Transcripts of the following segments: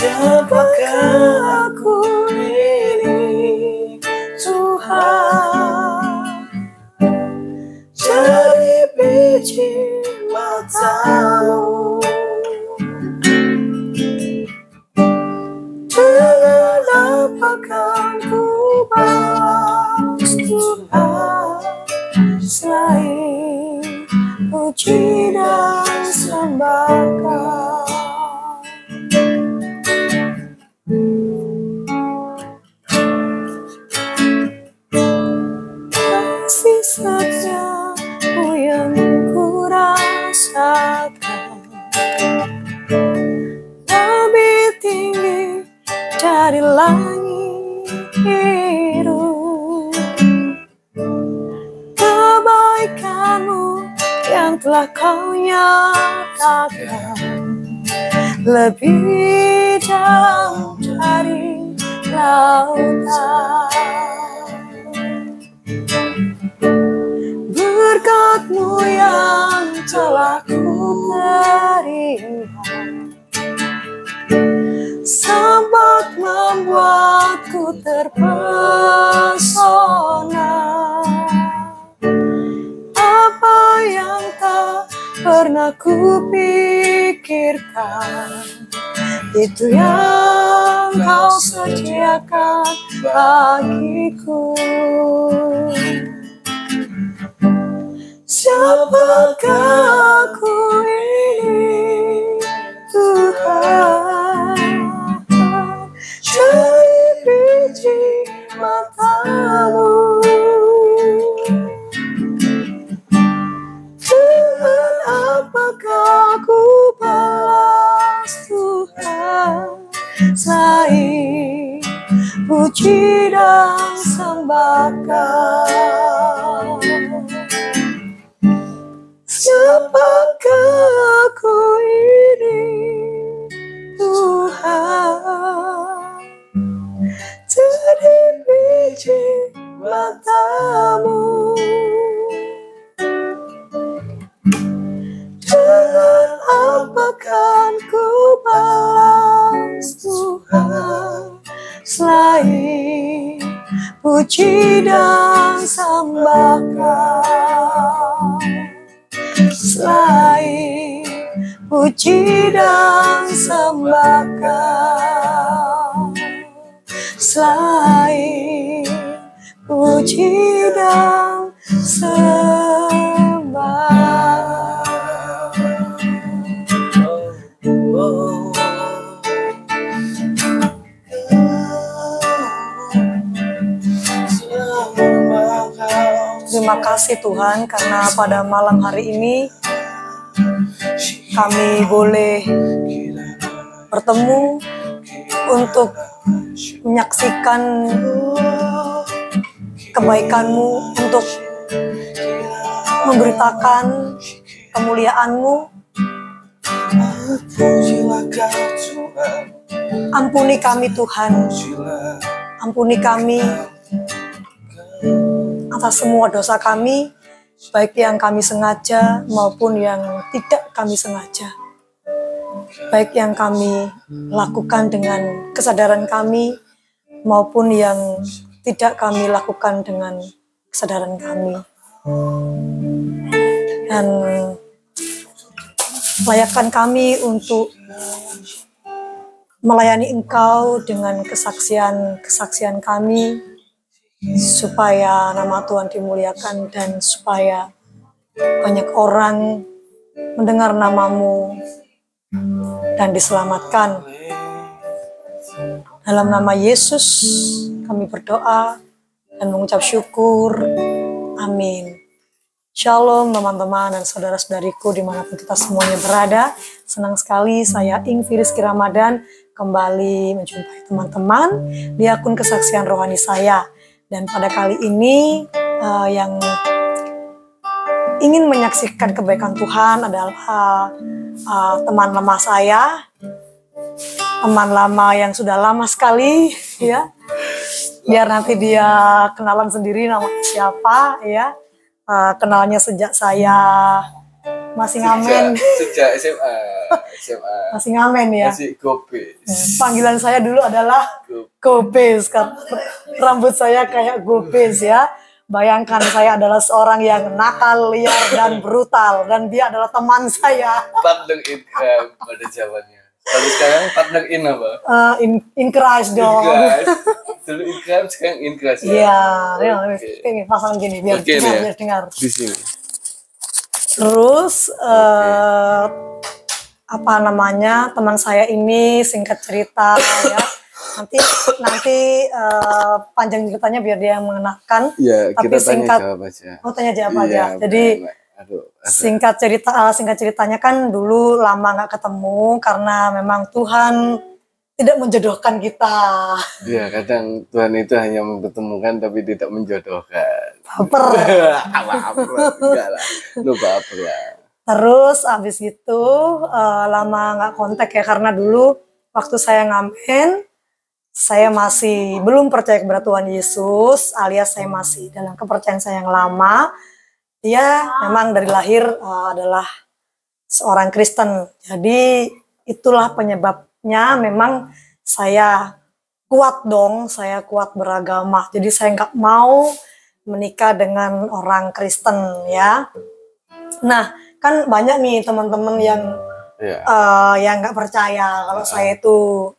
Siapakah aku ini Tuhan, jadi biji matamu. Dengan apakah ku balas Tuhan, selain puji dan sembahkan. Kasih setiamu yang ku rasakan lebih tinggi dari langit biru. Kebaikanmu yang telah kau nyatakan lebih dalam dari lautan. Berkat-Mu yang telah ku terima sempat membuatku terpesona. Apa yang tak pernah ku pikirkan, itu yang Kau sediakan bagiku. Siapakah aku ini Tuhan, jadi biji matamu. Dengan apakah aku balas Tuhan, selain puji dan sembahkan. Siapakah aku ini Tuhan, jadi biji matamu. Dengan apakah ku balas Tuhan, selain puji dan sembahkan. Selain puji dan sembahkan. Selain puji dan sembahkan. Terima kasih Tuhan, karena pada malam hari ini kami boleh bertemu untuk menyaksikan kebaikan-Mu, untuk memberitakan kemuliaan-Mu. Ampuni kami Tuhan, ampuni kami atas semua dosa kami, baik yang kami sengaja maupun yang tidak kami sengaja. Baik yang kami lakukan dengan kesadaran kami maupun yang tidak kami lakukan dengan kesadaran kami. Dan layakkan kami untuk melayani Engkau dengan kesaksian kami, supaya nama Tuhan dimuliakan dan supaya banyak orang mendengar nama-Mu dan diselamatkan. Dalam nama Yesus kami berdoa dan mengucap syukur. Amin. Shalom teman-teman dan saudara-saudariku dimanapun kita semuanya berada. Senang sekali saya Ingvi Rizky Ramadan kembali menjumpai teman-teman di akun kesaksian rohani saya. Dan pada kali ini yang ingin menyaksikan kebaikan Tuhan adalah teman lama saya, teman lama yang sudah lama sekali, ya. Biar nanti dia kenalan sendiri nama siapa, ya. Kenalnya sejak saya masih ngamen. Sejak SMA. SMA. Masih ngamen ya. Masih gopes. Panggilan saya dulu adalah gopes. Rambut saya kayak gopes ya. Bayangkan saya adalah seorang yang nakal, liar, dan brutal. Dan dia adalah teman saya. Partner Ikram pada zamannya. Kalau sekarang partner in apa? In crush dong. Dulu Ikram, sekarang in crush ya? Iya. Ini pasang gini, biar dengar, biar dengar. Di sini. Terus, apa namanya, teman saya ini singkat cerita ya. Nanti panjang ceritanya biar dia yang mengenakan. Iya, tapi kita singkat, tanya jawab aja. Oh, tanya jawab aja. Iya, Jadi aduh. singkat ceritanya kan dulu lama nggak ketemu karena memang Tuhan tidak menjodohkan kita. Iya, kadang Tuhan itu hanya mempertemukan tapi tidak menjodohkan. Baper. Enggak lah. Lu baper lah. Terus abis itu lama nggak kontak ya karena dulu waktu saya ngamen saya masih belum percaya kepada Tuhan Yesus, alias saya masih dalam kepercayaan saya yang lama. Dia memang dari lahir adalah seorang Kristen. Jadi itulah penyebabnya memang saya kuat dong, saya kuat beragama. Jadi saya nggak mau menikah dengan orang Kristen ya. Nah, kan banyak nih teman-teman yang nggak percaya kalau saya itu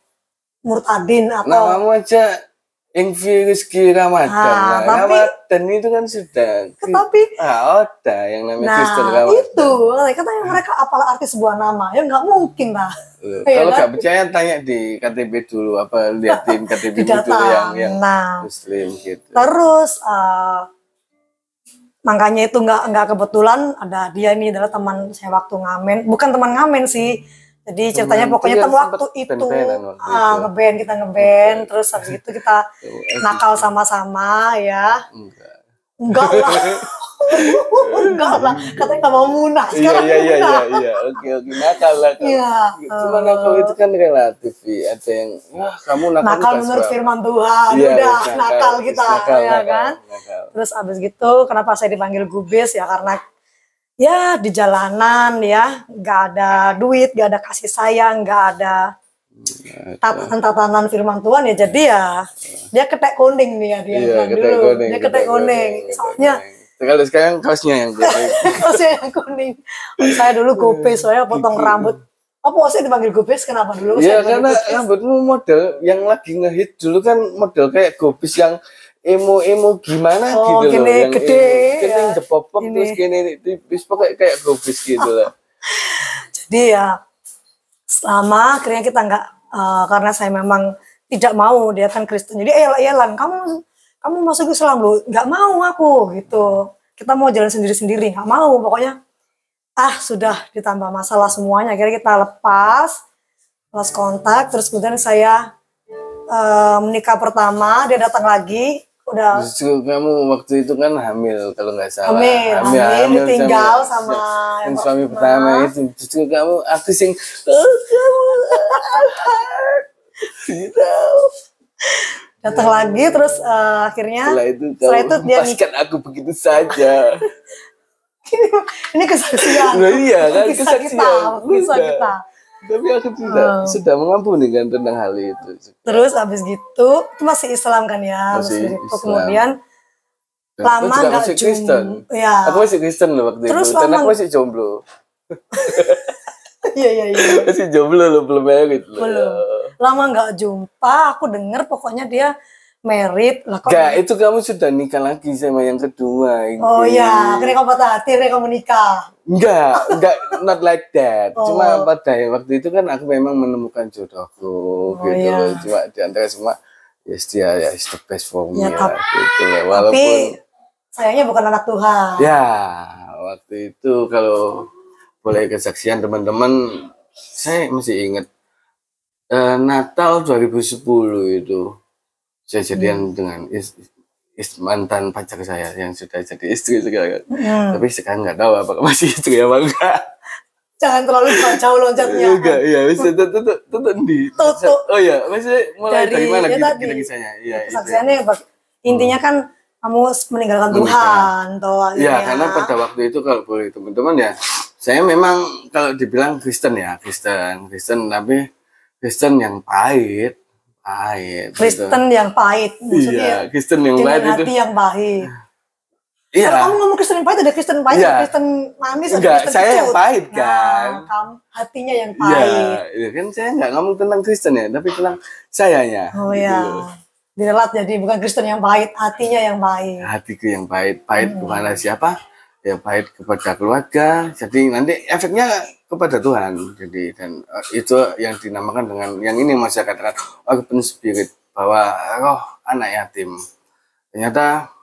murtadin atau namamu aja yang virus Ramadan. Ramadan itu kan sudah. Tapi ada yang namanya Kristen Ramadan. Itu katanya mereka apalah arti sebuah nama, ya nggak mungkin lah. Kalau nggak percaya tanya di KTP dulu, apa liatin KTP itu yang Muslim gitu. Terus makanya itu nggak kebetulan ada dia ini adalah teman saya waktu ngamen, bukan teman ngamen sih. Jadi ceritanya pokoknya waktu itu kita ngeband, terus habis itu kita nakal sama-sama ya. Enggak lah. Enggak lah, katanya nggak mau munah. Iya. Oke, nakal lah. Cuma nakal itu kan relatif, ada yang kamu nakal menurut firman Tuhan, udah nakal kita, ya kan. Terus abis gitu, kenapa saya dipanggil gubes ya karena ya di jalanan ya nggak ada duit, nggak ada kasih sayang, nggak ada tatanan firman Tuhan ya, jadi ya dia ketek kuning nih ya dia ketek kuning. Soalnya kalau sekarang kaosnya yang kuning. Kaosnya yang kuning. Saya dulu gopes, saya potong rambut. Apa saya dipanggil gopes kenapa dulu? Ya karena rambutmu model yang lagi ngehit dulu kan, model kayak gopes yang emo gimana gitu loh, yang gede, yang jepopok terus gini tipis pakai kayak gopis gitu lah. Jadi ya selama akhirnya kita nggak karena saya memang tidak mau, dia kan Kristen, jadi Lan kamu masuk Islam loh, nggak mau aku gitu, kita mau jalan sendiri nggak mau, pokoknya sudah ditambah masalah semuanya, akhirnya kita lepas kontak, terus kemudian saya menikah pertama, dia datang lagi. Udah. Justru kamu waktu itu kan hamil kalau nggak salah. Hamil ditinggal sama yang suami pertama itu. Justru kamu sing datang lagi terus akhirnya setelah itu dia lepaskan aku begitu saja. Ini kesaksian. Iya kan, kesaksian. Kisah kita. Tapi aku sudah mengampuni kan tentang hal itu. Terus abis gitu, itu masih Islam kan ya. Masih Islam. Islam. Kemudian lama nggak Kristen. Ya. Aku masih Kristen loh waktu terus itu. Dan aku masih jomblo. Iya. Masih jomblo loh, belum married loh. Belum. Lama nggak jumpa, aku dengar pokoknya dia married lah. Itu kamu sudah nikah lagi sama yang kedua. Oh iya, akhirnya kamu patah hati, akhirnya kamu nikah. Enggak, not like that. Cuma pada waktu itu kan aku memang menemukan jodohku gitu. Iya. Cuma di antara semua, yes dia ya is the best for me gitu. Walaupun tapi sayangnya bukan anak Tuhan. Ya, waktu itu kalau boleh kesaksian teman-teman, saya masih ingat Natal 2010 itu. Saya jadian dengan mantan pacar saya yang sudah jadi istri sekarang. Tapi sekarang nggak tahu apakah masih istri apa enggak. Jangan terlalu jauh loncatnya. Enggak, iya, bisa tutup di. Oh iya, masih mulai dari mana gitu kisahnya? Iya, kesaksiannya intinya kan kamu meninggalkan Tuhan, toh. Iya, karena pada waktu itu kalau boleh teman-teman ya, Saya memang kalau dibilang Kristen ya, Kristen, tapi Kristen yang pahit, Kristen yang pahit, maksudnya iya, Kristen yang dengan pahit itu. hati yang pahit. Iya. Kalau kamu ngomong Kristen yang pahit, ada Kristen pahit, Iya. ada Kristen manis, ada Enggak, Kristen saya kecut. yang pahit kan. Nah, kamu hatinya yang pahit. Iya, kan saya nggak ngomong tentang Kristen ya, tapi tentang sayanya. Oh gitu ya, loh. direlat jadi bukan Kristen yang pahit, hatinya yang pahit. Hatiku yang pahit kepada siapa? Ya pahit kepada keluarga. Jadi nanti efeknya kepada Tuhan. Jadi dan itu yang dinamakan dengan yang ini masyarakat katakan orphan spirit, bahwa roh anak yatim. Ternyata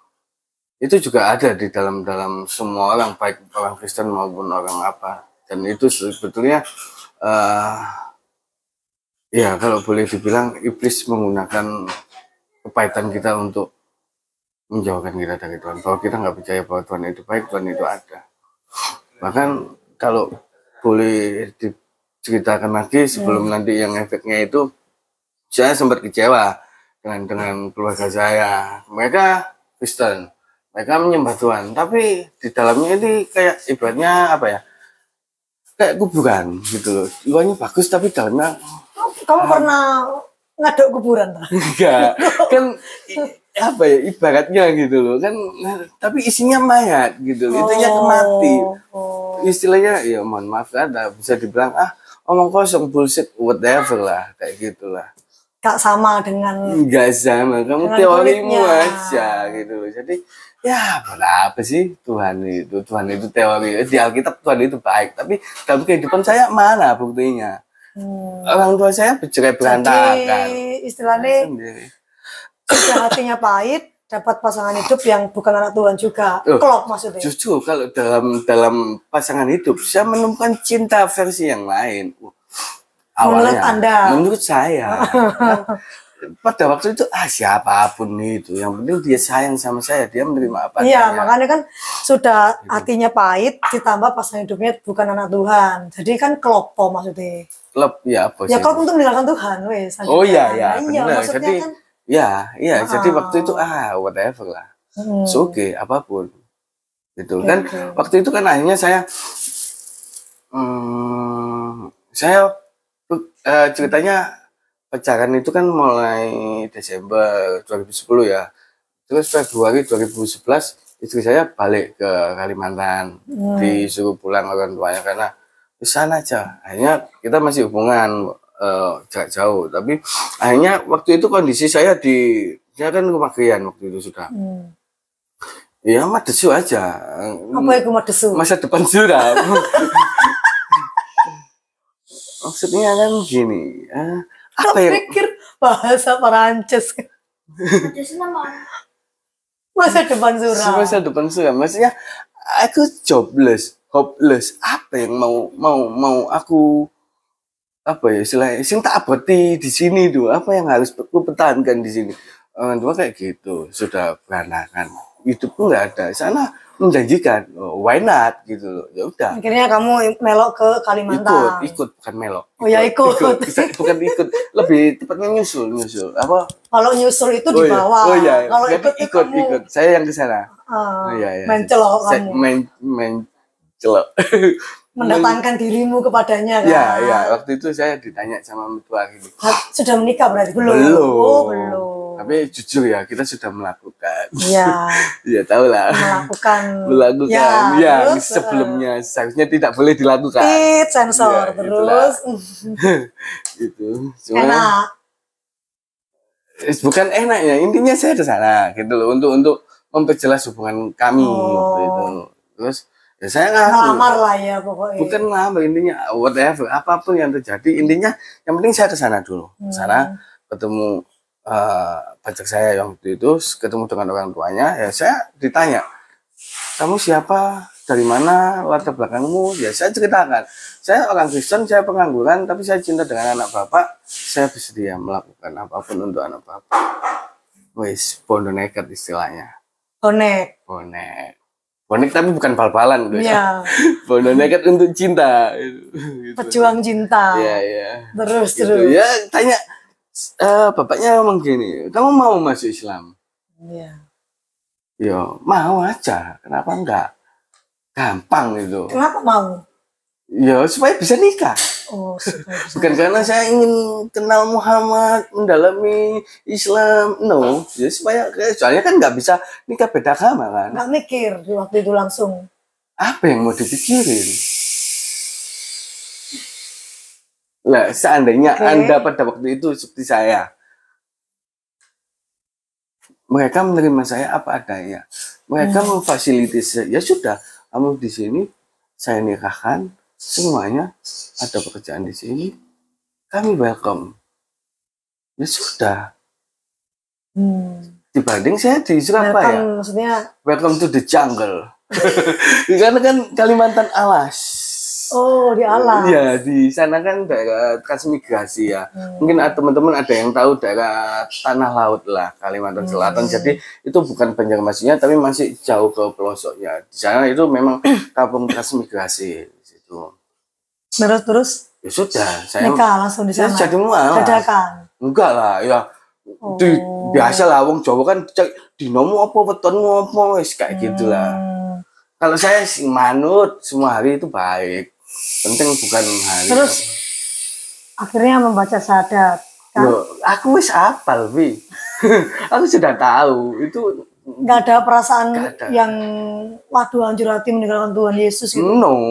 itu juga ada di dalam semua orang, baik orang Kristen maupun orang apa. Dan itu sebetulnya ya kalau boleh dibilang iblis menggunakan kepahitan kita untuk menjauhkan kita dari Tuhan, bahwa kita nggak percaya bahwa Tuhan itu baik, Tuhan itu ada. Bahkan kalau boleh diceritakan lagi sebelum nanti yang efeknya itu, saya sempat kecewa dengan keluarga saya. Mereka Kristen, mereka menyembah Tuhan, tapi di dalamnya ini kayak ibaratnya apa ya, kayak kuburan gitu loh. Luarnya bagus tapi dalamnya. Kamu pernah ngaduk kuburan? Enggak, kan apa ya ibaratnya gitu loh kan, tapi isinya mayat gitu, itunya mati. Istilahnya ya mohon maaf ada bisa dibilang omong kosong, bullshit, whatever lah, kayak gitulah. Gak sama dengan. Enggak sama, kamu dengan teorimu kulitnya aja gitu loh. Jadi ya berapa sih Tuhan itu teori. Di Alkitab Tuhan itu baik, tapi dalam kehidupan saya mana buktinya? Orang tua saya bercerai berantakan. Jadi istilahnya sudah hatinya pahit, dapat pasangan hidup yang bukan anak Tuhan juga. Klop maksudnya. Justru kalau dalam pasangan hidup saya menemukan cinta versi yang lain. Awalnya, menurut Anda? Menurut saya. Pada waktu itu siapapun itu, yang penting dia sayang sama saya, dia menerima apa adanya. Iya, makanya kan sudah hatinya pahit, ditambah pasangan hidupnya bukan anak Tuhan. Jadi kan klopo maksudnya. Klop ya apa sih? Ya klop untuk meninggalkan Tuhan, wes. Oh iya, benar. Maksudnya jadi kan, jadi waktu itu whatever lah. Oke, apapun. Gitu kan. Waktu itu kan akhirnya saya ceritanya pacaran itu kan mulai Desember 2010 ya. Terus Februari 2011 istri saya balik ke Kalimantan. Disuruh pulang orang tuanya karena di sana aja. Akhirnya kita masih hubungan jarak jauh. Tapi akhirnya waktu itu kondisi saya kan rumah krian waktu itu sudah. Ya madesu aja. Apa itu madesu? Masa depan suram. Maksudnya kan gini. Apa yang pikir bahasa Perancis? Masa depan suram. Masa depan suram. Maksudnya aku jobless, hopeless. Apa yang mau aku istilahnya sing tak aboti di sini tuh, apa yang harus aku pertahankan di sini. Orang tua kayak gitu, sudah berantakan. Hidupku nggak ada. Sana menjanjikan, why not gitu loh. Ya udah. Akhirnya kamu melok ke Kalimantan. Ikut bukan melok. Oh ya ikut. Bukan ikut, lebih tepatnya nyusul. Apa? Kalau nyusul itu di bawah. Oh iya. Kalau ikut. Saya yang ke sana. Iya. Mencelok kamu. Mencelok. Mendatangkan dirimu kepadanya kan? Iya. Waktu itu saya ditanya sama mertua gini. Sudah menikah berarti? Belum. Belum. Belum. Tapi jujur ya, kita sudah melakukan. Iya. Ya tahu lah. Melakukan. Ya, terus, sebelumnya seharusnya tidak boleh dilakukan. Sensor terus. Gitu. Cuma, enak. Bukan enak ya, intinya saya ke sana gitu loh untuk memperjelas hubungan kami gitu. Terus ya saya ngelamar lah ya pokoknya. Bukan ngelamar, intinya whatever, apapun yang terjadi, intinya yang penting saya ke sana dulu. Sana ketemu pacar saya yang waktu itu, ketemu dengan orang tuanya, ya saya ditanya, kamu siapa, dari mana, latar belakangmu, ya saya ceritakan. Saya orang Kristen, saya pengangguran, tapi saya cinta dengan anak bapak, saya bersedia melakukan apapun untuk anak bapak. Wes, bondo nekat istilahnya. Bonek tapi bukan pal-palan gitu ya. Bondo nekat untuk cinta. Pejuang cinta. Iya. Terus. Ya, tanya, bapaknya ngomong gini, kamu mau masuk Islam? Iya. Ya mau aja, kenapa enggak? Gampang itu. Kenapa mau? Ya supaya bisa nikah. Oh, supaya bisa. Bukan karena saya ingin kenal Muhammad, mendalami Islam, no. Ya supaya, soalnya kan nggak bisa nikah beda agama kan. Nggak mikir di waktu itu langsung. Apa yang mau dipikirin? Lah, seandainya Anda pada waktu itu seperti saya, mereka menerima saya apa adanya. Mereka memfasilitasi, ya sudah, kamu di sini, saya nikahkan, semuanya ada pekerjaan di sini, kami welcome. Ya sudah. Dibanding saya di Surabaya, maksudnya welcome to the jungle. Karena kan Kalimantan alas. Oh, di alas. Iya, di sana kan daerah transmigrasi ya. Mungkin teman-teman ada yang tahu daerah tanah laut lah, Kalimantan Selatan. Jadi itu bukan Banjarmasinnya, tapi masih jauh ke pelosoknya. Di sana itu memang kampung transmigrasi di situ. Terus? Ya sudah, saya nikah langsung di sana. Jadi mualah. Dadakan. Enggak lah, ya. Biasa lah, wong Jawa kan dinomu apa, wetonmu apa, wis kayak gitulah. Kalau saya sih manut, semua hari itu baik. Penting bukan hari. Terus akhirnya membaca syahadat kan? Loh, aku wis apal, Vi. Aku sudah tahu itu. Nggak ada perasaan yang waduh anjur hati meninggalkan Tuhan Yesus gitu. No.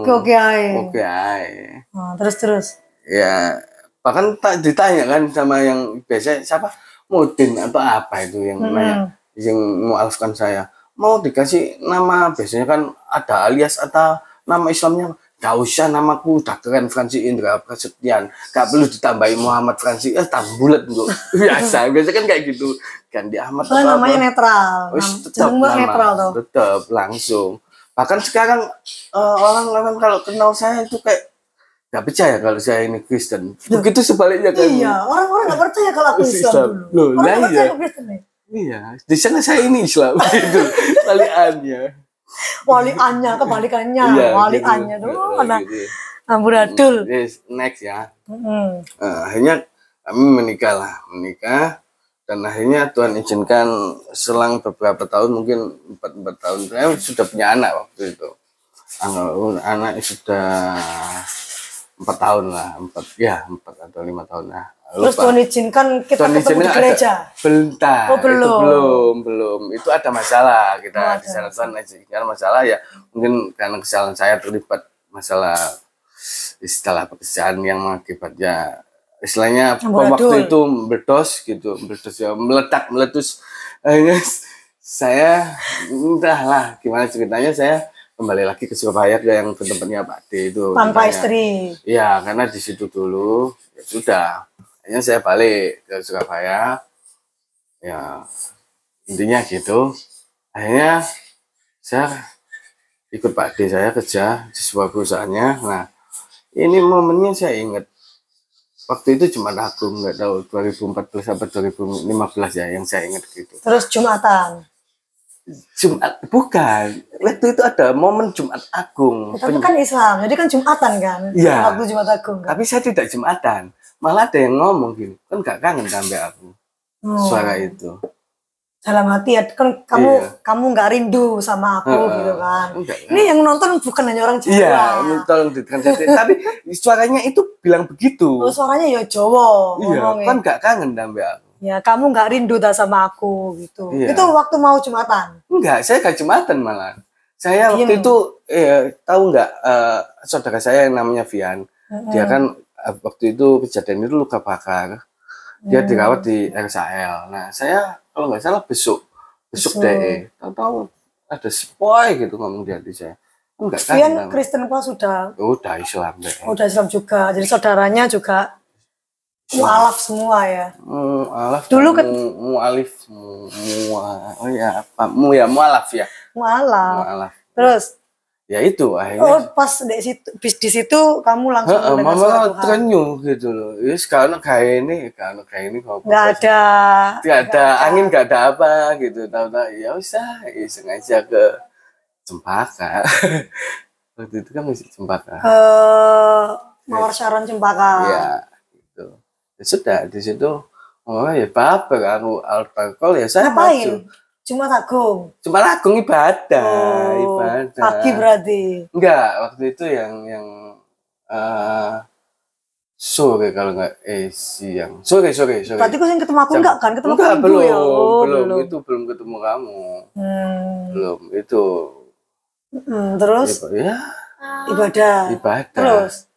Oke aja. Oke aja. Nah, terus. Ya, bahkan tak ditanya kan sama yang biasa siapa Mudin atau apa itu yang nanya, yang mualafkan saya. Mau dikasih nama, biasanya kan ada alias atau nama Islamnya. Gak usah, namaku udah keren, Fransi Indra Prasetyan. Gak perlu ditambahin Muhammad Fransi, tambulat bro. Biasa kan kayak gitu. Ganti Ahmad atau namanya apa. netral. Tetap netral tuh. Tetap langsung. Bahkan sekarang orang-orang kalau kenal saya itu kayak gak percaya kalau saya ini Kristen. Begitu sebaliknya kan. Iya, orang-orang gak percaya kalau aku Islam dulu. Orang gak percaya aku Kristen nih. Iya, di sana saya ini Islam gitu, waliannya. Waliannya, kebalikannya, iya, waliannya gitu. tuh, mana amburadul. Next ya. Akhirnya kami menikah, dan akhirnya Tuhan izinkan selang beberapa tahun, mungkin 4 tahun, saya sudah punya anak waktu itu. Anak sudah 4 tahun lah, 4 atau 5 tahun lah. Terus Tuhan izinkan kita ketemu di gereja? Bentar, itu belum. Itu ada masalah, kita di sana Tuhan izinkan masalah ya. Mungkin karena kesalahan saya terlibat masalah istilah pekerjaan yang mengakibatnya istilahnya waktu itu meledos ya, meletus. Akhirnya saya entahlah gimana ceritanya, saya kembali lagi ke Surabaya ke yang tempatnya Pak D itu. Tanpa istri. Iya, karena di situ dulu ya sudah. Akhirnya saya balik ke Surabaya. Ya, intinya gitu. Akhirnya saya ikut Pak D, saya kerja di sebuah perusahaannya. Nah, ini momennya saya ingat. Waktu itu Jumat Agung, nggak tahu 2014 atau 2015 ya yang saya ingat gitu. Terus Jumatan? Jumat, bukan. Waktu itu ada momen Jumat Agung. Tapi kan Islam, jadi kan Jumatan kan? Iya. Waktu Jumat Agung kan? Tapi saya tidak Jumatan. Malah ada yang ngomong gini, kan gak kangen sampai aku. Suara itu. Dalam hati ya, kan kamu nggak rindu sama aku gitu kan. Enggak, ini yang nonton bukan hanya orang Jawa. Iya, tolong ditranslate. Tapi suaranya itu bilang begitu. Oh, suaranya ya Jawa. Iya, kan gak kangen sampai aku. Ya, kamu nggak rindu dah sama aku gitu. Iya. Itu waktu mau Jumatan? Enggak, saya gak Jumatan malah. Saya waktu itu, tahu nggak, saudara saya yang namanya Vian. Dia kan waktu itu kejadian itu luka bakar. Dia dirawat di RSAL. Nah, saya kalau nggak salah besok DE. Tahu-tahu ada spoy gitu ngomong di hati saya. Enggak kan? Vian Kristen apa sudah? Udah Islam deh. Udah Islam juga. Jadi saudaranya juga mualaf semua ya. Mualaf. Dulu kan mualif mualaf ya. Mualaf. Terus ya itu akhirnya pas di situ kamu langsung mendengar suara Tuhan. Terenyuh gitu loh. Ya sekarang kayak ini nggak ada angin, nggak ada apa gitu. Tahu-tahu ya usah sengaja ke Cempaka. Waktu itu kan masih Cempaka. Mawar Sharon Cempaka. Iya gitu. Ya sudah di situ ya apa aku altar call ya saya ngapain? Jumat Agung. Jumat Agung ibadah, Oh, ibadah. pagi berarti. Enggak, waktu itu yang sore kalau enggak siang. Sore. Berarti kau yang ketemu aku enggak kan? Ketemu aku Enggak, Minggu belum, ya? Oh, belum. belum. Itu belum ketemu kamu. Hmm. Belum, itu. Terus Ya, ibadah. ibadah. Terus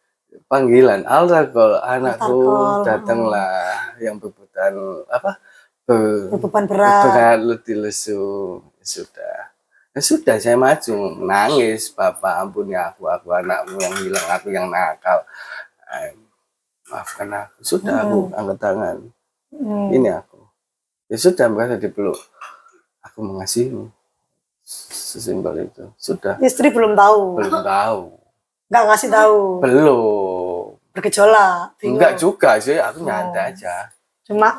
Panggilan altar-call, anakku Altar-call, datanglah yang berbeban apa? berbeban berat. Berat letih lesu. Ya sudah, saya maju nangis, Bapak ampuni aku anakmu yang hilang, aku yang nakal. Maafkan aku. Sudah, aku angkat tangan. Ini aku. Ya sudah, merasa dipeluk. Aku mengasihimu. Sesimpel itu. Sudah. Istri belum tahu. Belum tahu. Nggak ngasih tahu. Belum. Bergejolak. Enggak juga sih, aku nyantai aja. Cuma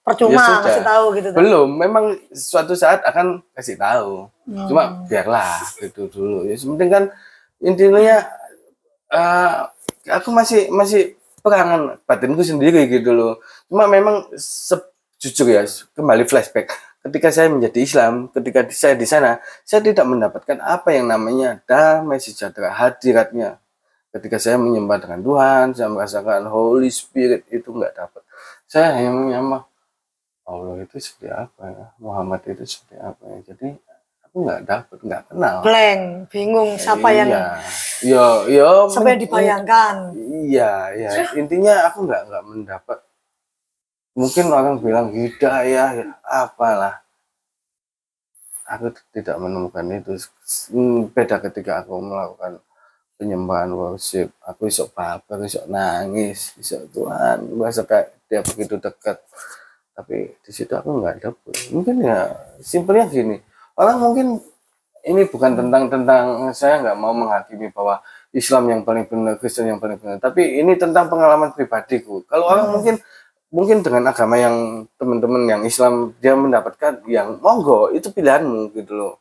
percuma Ya sudah. ngasih tahu gitu. Belum, memang suatu saat akan kasih tahu. Cuma biarlah gitu dulu. Ya penting kan intinya aku masih perangan batinku sendiri gitu loh. Cuma memang jujur ya, kembali flashback. Ketika saya menjadi Islam, ketika saya di sana, saya tidak mendapatkan apa yang namanya damai sejahtera hadiratnya. Ketika saya menyembah dengan Tuhan, saya merasakan Holy Spirit itu nggak dapat. Saya hanya menyembah Allah itu seperti apa ya, Muhammad itu seperti apa ya. Jadi aku nggak dapat, nggak kenal. Blank, bingung siapa yang siapa yang dibayangkan. Iya. Intinya aku nggak mendapat. Mungkin orang bilang hidayah, ya, apalah. Aku tidak menemukan itu. Beda ketika aku melakukan penyembahan worship. Aku isok baper, isok nangis, isok Tuhan. Merasa kayak dia begitu dekat. Tapi di situ aku nggak dapet. Mungkin ya simpelnya gini. Orang mungkin ini bukan tentang saya nggak mau menghakimi bahwa Islam yang paling benar, Kristen yang paling benar. Tapi ini tentang pengalaman pribadiku. Kalau orang mungkin dengan agama yang teman-teman yang Islam dia mendapatkan yang monggo itu pilihanmu gitu loh.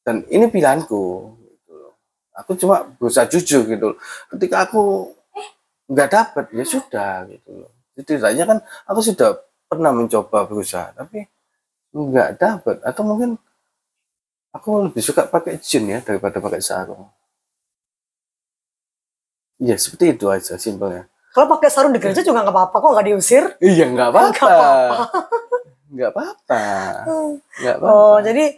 Dan ini pilihanku gitu loh. Aku cuma berusaha jujur gitu loh. Ketika aku nggak dapat ya sudah gitu loh. Setidaknya kan aku sudah pernah mencoba berusaha tapi nggak dapat, atau mungkin aku lebih suka pakai jin ya daripada pakai sarung. Ya seperti itu aja simpelnya. Kalau pakai sarung di gereja juga nggak apa-apa kok, nggak diusir. Iya nggak apa-apa. Nggak apa-apa. Oh jadi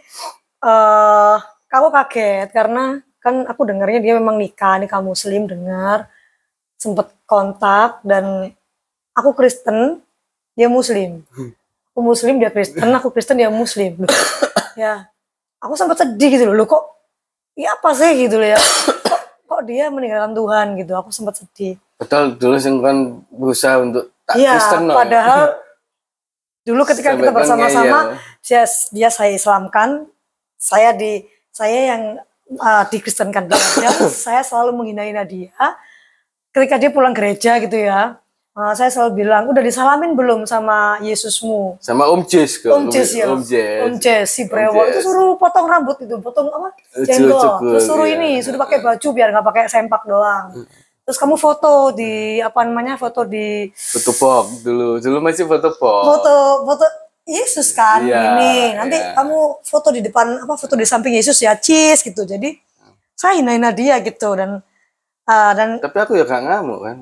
kamu kaget karena kan aku dengarnya dia memang nikah Muslim, dengar sempet kontak, dan aku Kristen dia Muslim. Aku Muslim dia Kristen, aku Kristen dia Muslim. Ya, aku sempat sedih gitu loh, kok iya apa sih gitu loh ya. Kok dia meninggalkan Tuhan gitu, aku sempat sedih. Betul, dulu kan berusaha untuk tak Kristen. Iya, padahal dulu ketika kita bersama-sama dia saya Islamkan, saya yang dikristenkan dia. Saya selalu menghina dia. Ketika dia pulang gereja gitu ya, saya selalu bilang, udah disalamin belum sama Yesusmu? Sama Om Jess kok. Om Jess si brewok itu suruh potong rambut itu, potong apa? Jenggot. Terus suruh suruh pakai baju biar nggak pakai sempak doang. Terus kamu foto di foto box dulu masih foto box. Foto Yesus kan ini. Nanti kamu foto di depan foto di samping Yesus ya, cheese gitu. Jadi saya hina dia gitu dan tapi aku ya gak ngamuk kan.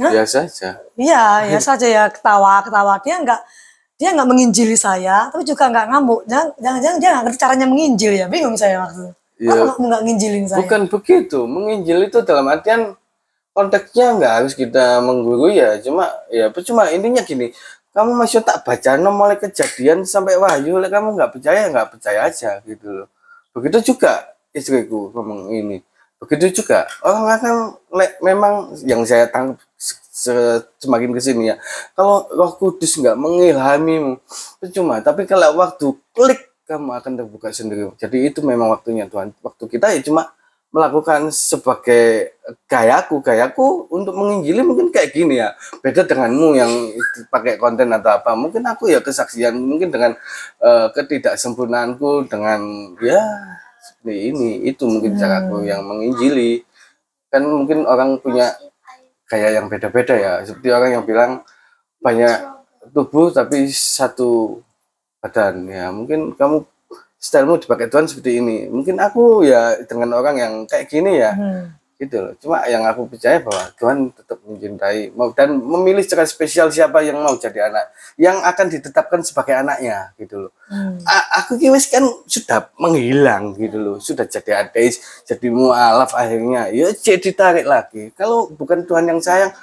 Biasa aja. Iya, biasa aja ya, ketawa. Dia nggak menginjili saya, tapi juga nggak ngamuk. Jangan dia nggak ngerti caranya menginjil ya, bingung saya maksudnya. Aku nggak nginjilin saya. Bukan begitu, menginjil itu dalam artian konteksnya nggak harus kita menggurui ya, cuma intinya gini, kamu masih tak baca mulai kejadian sampai wahyu, kamu nggak percaya aja gitu loh. Begitu juga istriku ngomong ini. Begitu juga orang akan memang yang saya tangkap semakin kesini ya, kalau Roh Kudus nggak mengilhamimu percuma, tapi kalau waktu klik kamu akan terbuka sendiri. Jadi itu memang waktunya Tuhan. Waktu kita ya cuma melakukan sebagai gayaku untuk menginjili mungkin kayak gini ya, beda denganmu yang pakai konten atau apa. Mungkin aku ya kesaksian mungkin dengan ketidaksempurnaanku, dengan ya seperti ini, itu mungkin caraku yang menginjili. Kan mungkin orang punya gaya yang beda-beda ya, seperti orang yang bilang banyak tubuh tapi satu badan ya. Mungkin kamu stylemu dipakai Tuhan seperti ini. Mungkin aku ya dengan orang yang kayak gini ya. Gitu loh. Cuma yang aku percaya bahwa Tuhan tetap mencintai dan memilih secara spesial siapa yang mau jadi anak, yang akan ditetapkan sebagai anaknya gitu loh. Aku kira kan sudah menghilang gitu loh, sudah jadi ateis, jadi mualaf akhirnya, ya jadi ditarik lagi. Kalau bukan Tuhan yang sayang,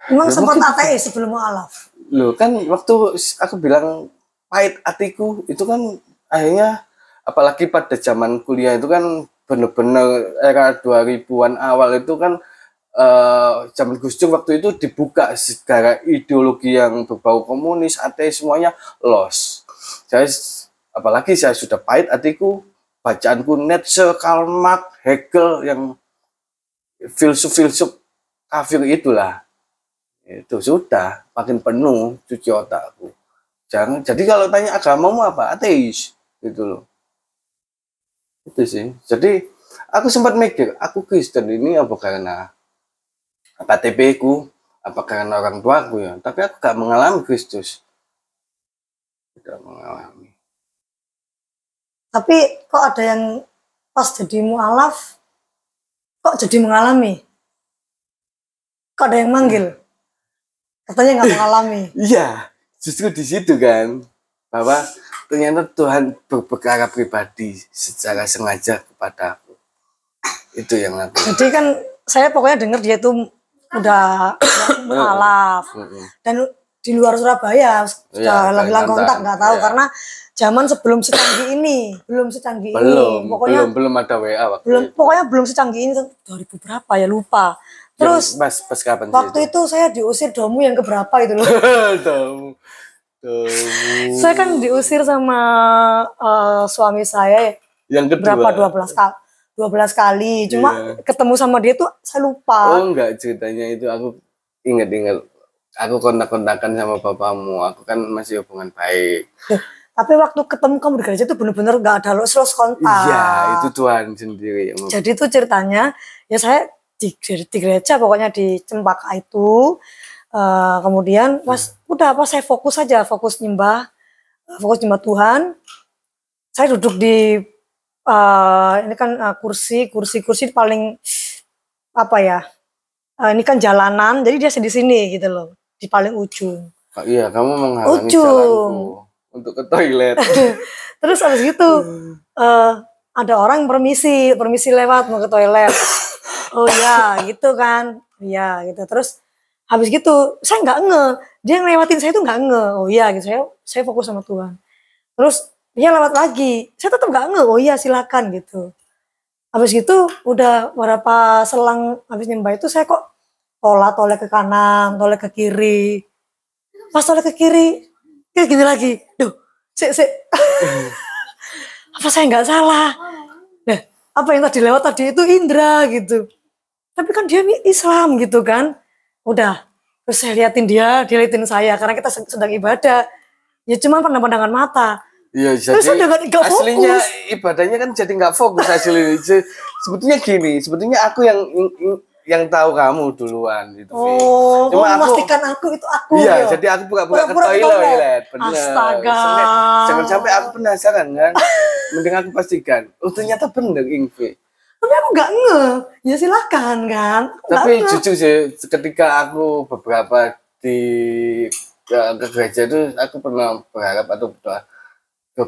Emang ya sempat mungkin, ateis sebelum mualaf? loh kan waktu aku bilang pahit hatiku itu kan akhirnya, apalagi pada zaman kuliah itu kan bener-bener era 2000-an awal itu kan zaman Gus Dur waktu itu dibuka segala ideologi yang berbau komunis, ateis semuanya los. Saya apalagi saya sudah pahit hatiku, bacaanku Nietzsche, Karl Marx, Hegel yang filsuf-filsuf kafir itulah. Itu sudah makin penuh cuci otakku. Jangan, jadi kalau tanya agamamu apa? Ateis gitu loh. Itu sih. Jadi aku sempat mikir, aku Kristen ini apa karena KTP ku, apa karena orang tuaku ya. Tapi aku gak mengalami Kristus. Tidak mengalami. Tapi kok ada yang pas jadi mualaf, kok jadi mengalami? Kok ada yang manggil? Katanya nggak mengalami. Iya, justru di situ kan. Bahwa ternyata Tuhan berperkara pribadi secara sengaja kepada aku. Itu yang aku. Jadi kan saya pokoknya dengar dia tuh udah mualaf dan di luar Surabaya sudah hilang kontak, nggak tahu karena zaman sebelum secanggih ini, belum ada WA waktu pokoknya belum secanggih ini 2000 berapa ya lupa. Terus pas kapan waktu itu saya diusir domu yang keberapa itu loh. Domu. Saya kan diusir sama suami saya yang kedua berapa 12 kali. Cuma ketemu sama dia tuh saya lupa. Oh enggak, ceritanya itu aku ingat aku kontak-kontakan sama bapakmu. Aku kan masih hubungan baik. Tapi waktu ketemu kamu di gereja tuh bener-bener gak ada lost kontak. Iya, itu Tuhan sendiri. Jadi tuh ceritanya ya saya di gereja pokoknya di Cempaka itu. Kemudian udah saya fokus nyembah Tuhan. Saya duduk di ini kan kursi paling apa ya, ini kan jalanan, jadi dia di sini gitu loh, di paling ujung. Iya, kamu menghalangi jalanku untuk ke toilet. Terus habis gitu ada orang permisi lewat mau ke toilet. Oh ya gitu kan, iya gitu. Terus habis gitu saya nggak dia ngelewatin saya tuh nggak oh iya gitu, saya fokus sama Tuhan. Terus dia lewat lagi, saya tetap nggak oh iya silakan gitu. Habis gitu udah beberapa selang habis nyembah itu saya kok tolak ke kanan, tolak ke kiri. Pas tolak ke kiri, kayak gini lagi, duh, apa saya nggak salah? Nah, apa yang tadi lewat tadi itu Indra gitu. Tapi kan dia Islam gitu kan. Udah, terus saya liatin dia liatin saya karena kita sedang ibadah. Ya cuma pandangan mata. Iya, jadi aslinya ibadahnya kan jadi nggak fokus aslinya. Sebetulnya gini, sebetulnya aku yang tahu kamu duluan gitu. Oh, cuma memastikan aku itu aku. Iya, jadi aku buka-buka ke toilet. Bener. Astaga. Jangan sampai aku penasaran kan. Mending aku pastikan. Oh ternyata bener Ingve. Tapi aku nggak ya silakan kan. Tapi jujur sih, ketika aku beberapa di ke gereja itu, aku pernah berharap atau berdoa,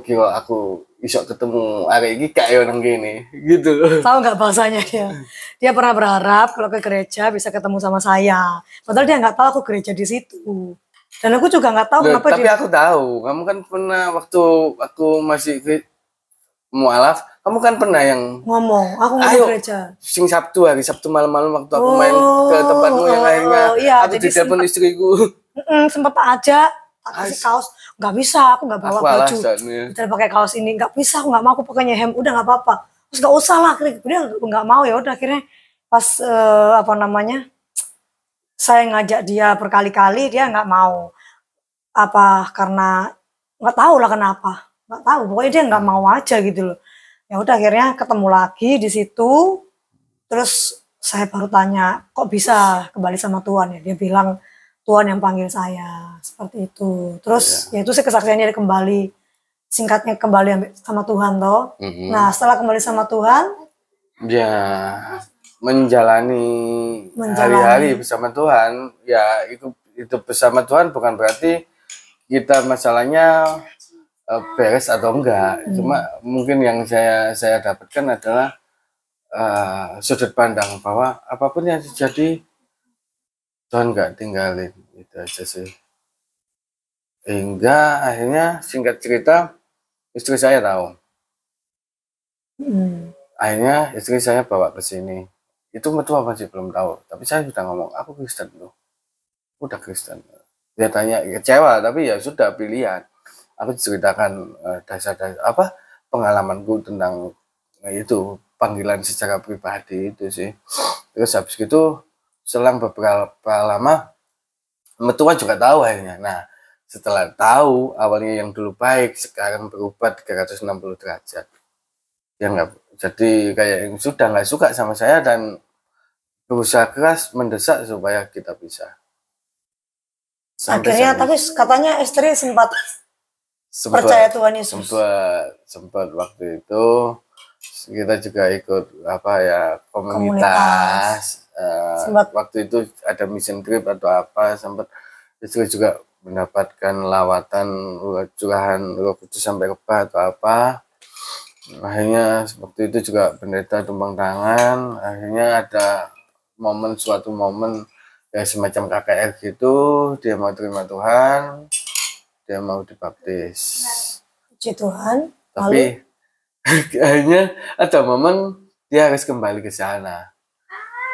kira aku bisa ketemu hari ini kayak orang gini, gitu. Tahu nggak bahasanya dia? Dia pernah berharap kalau ke gereja bisa ketemu sama saya. Padahal dia nggak tahu aku gereja di situ. Dan aku juga nggak tahu kenapa tapi aku tahu, kamu kan pernah waktu aku masih mualaf, kamu kan pernah yang ngomong, aku mau ke gereja. Sing hari Sabtu malam-malam waktu aku main ke tempatmu yang akhirnya aku ditelepon istriku. Sempat aja kasih kaos, nggak bisa, aku nggak bawa baju. Kita pakai kaos ini, nggak bisa, aku nggak mau, aku pakainya hem, udah nggak apa-apa. Terus nggak usah lah, dia nggak mau ya udah akhirnya pas saya ngajak dia berkali-kali dia nggak mau. Apa karena nggak tahu lah kenapa. Nggak tahu, pokoknya dia nggak mau aja gitu loh. Ya udah akhirnya ketemu lagi di situ. Terus saya baru tanya, kok bisa kembali sama Tuhan ya? Dia bilang Tuhan yang panggil saya, seperti itu. Terus ya itu sih kesaksiannya kembali, singkatnya kembali sama Tuhan toh. Nah setelah kembali sama Tuhan, ya menjalani hari-hari bersama Tuhan, ya itu bersama Tuhan bukan berarti kita masalahnya beres atau enggak. Cuma mungkin yang saya dapatkan adalah sudut pandang bahwa apapun yang terjadi Tuhan nggak tinggalin, itu aja sih. Hingga akhirnya singkat cerita istri saya tahu. Akhirnya istri saya bawa ke sini. Itu mertua masih belum tahu, tapi saya sudah ngomong, aku Kristen loh. Udah Kristen. Dia tanya kecewa, tapi ya sudah pilihan. Aku ceritakan dasar-dasar apa pengalamanku tentang itu panggilan secara pribadi itu sih. Terus habis itu selang beberapa lama mertua juga tahu akhirnya. Nah setelah tahu awalnya yang dulu baik sekarang berubah 360 derajat. Ya nggak, jadi kayak yang sudah nggak suka sama saya dan berusaha keras mendesak supaya kita bisa. Akhirnya tapi katanya istri sempat percaya Tuhan Yesus. Sempat waktu itu kita juga ikut apa ya komunitas. Waktu itu ada mission trip atau apa, sempat istri juga mendapatkan lawatan curahan Roh Kudus sampai Kebah atau apa. Akhirnya seperti itu juga pendeta tumpang tangan. Akhirnya ada suatu momen ya semacam KKR gitu, dia mau terima Tuhan, dia mau dibaptis. Puji Tuhan. Tapi akhirnya ada momen dia harus kembali ke sana,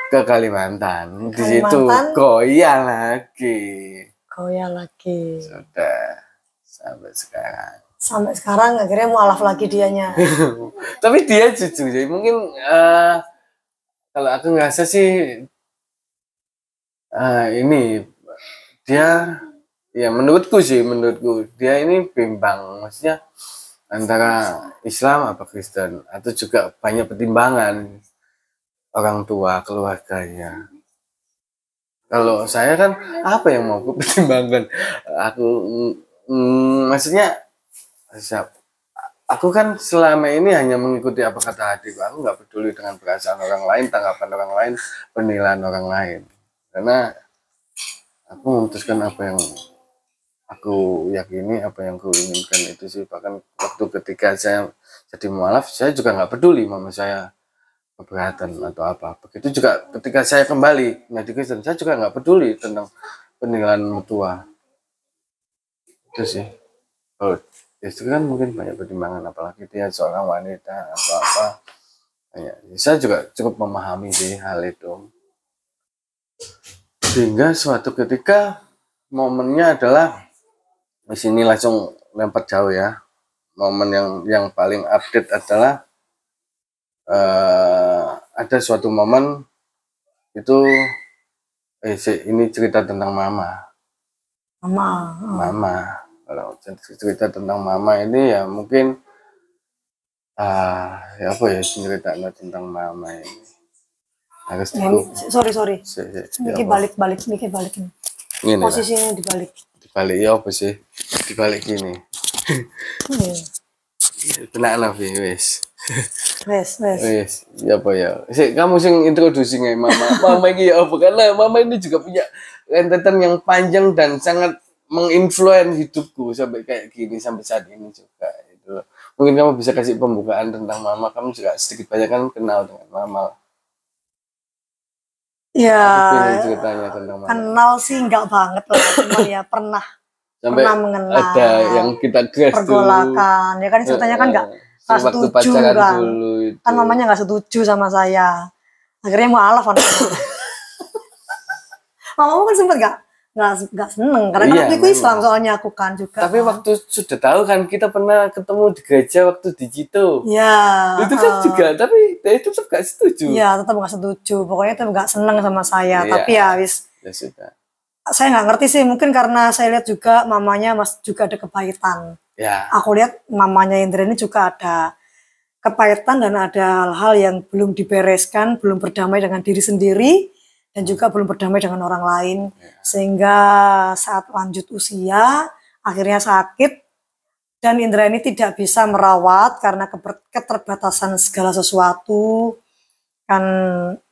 ke Kalimantan. Di situ goyah lagi. Sudah sampai sekarang. Sampai sekarang akhirnya mualaf lagi dianya. Tapi dia jujur sih, mungkin kalau aku ngerasa sih ini dia ya menurutku dia ini bimbang, maksudnya antara Islam apa Kristen, atau juga banyak pertimbangan orang tua keluarganya. Kalau saya kan apa yang mau aku pertimbangkan, aku maksudnya aku kan selama ini hanya mengikuti apa kata hatiku. Aku nggak peduli dengan perasaan orang lain, tanggapan orang lain, penilaian orang lain. Karena aku memutuskan apa yang aku yakini, apa yang aku inginkan itu sih. Bahkan waktu ketika saya jadi mualaf, saya juga nggak peduli mama saya keberatan atau apa. Begitu juga ketika saya kembali menjadi Kristen, saya juga nggak peduli tentang penilaian mertua. Itu sih. Kalau istri kan mungkin banyak pertimbangan, apalagi dia seorang wanita atau apa. Saya juga cukup memahami sih hal itu. Sehingga suatu ketika momennya adalah di sini langsung lempar jauh ya. Momen yang paling update adalah ada suatu momen itu ini cerita tentang mama. Kalau cerita tentang mama ini ya mungkin ya apa ya ceritanya tentang mama ini harus sorry balik ini posisinya dibalik ya apa sih dibalik gini tenang wes ya apa ya kamu sing introducing mama ini ya apa, karena mama ini juga punya rentetan yang panjang dan sangat menginfluence hidupku sampai kayak gini sampai saat ini juga itu. Mungkin kamu bisa kasih pembukaan tentang mama, kamu juga sedikit banyak kan kenal dengan mama. Ya ceritanya tentang mama. Kenal sih enggak banget lah, cuma ya pernah mengenal. Ada yang kita pergolakan, ya kan ceritanya kan enggak setuju kan. Kan mamanya enggak setuju sama saya. Akhirnya mualaf mamamu kan sempet nggak seneng karena kan aku Islam soalnya aku kan juga. Tapi waktu sudah tahu kan kita pernah ketemu di gereja waktu di Cito. Ya. Itu kan juga, tapi dia tetap nggak setuju. Iya tetap nggak setuju. Pokoknya tetap nggak seneng sama saya. Ya. Tapi ya wis. Ya sudah. Saya nggak ngerti sih, mungkin karena saya lihat juga mamanya juga ada kepahitan. Ya. Aku lihat mamanya Indra ini juga ada kepahitan dan ada hal-hal yang belum dibereskan, belum berdamai dengan diri sendiri dan juga belum berdamai dengan orang lain, sehingga saat lanjut usia akhirnya sakit dan Indra ini tidak bisa merawat karena keterbatasan segala sesuatu kan,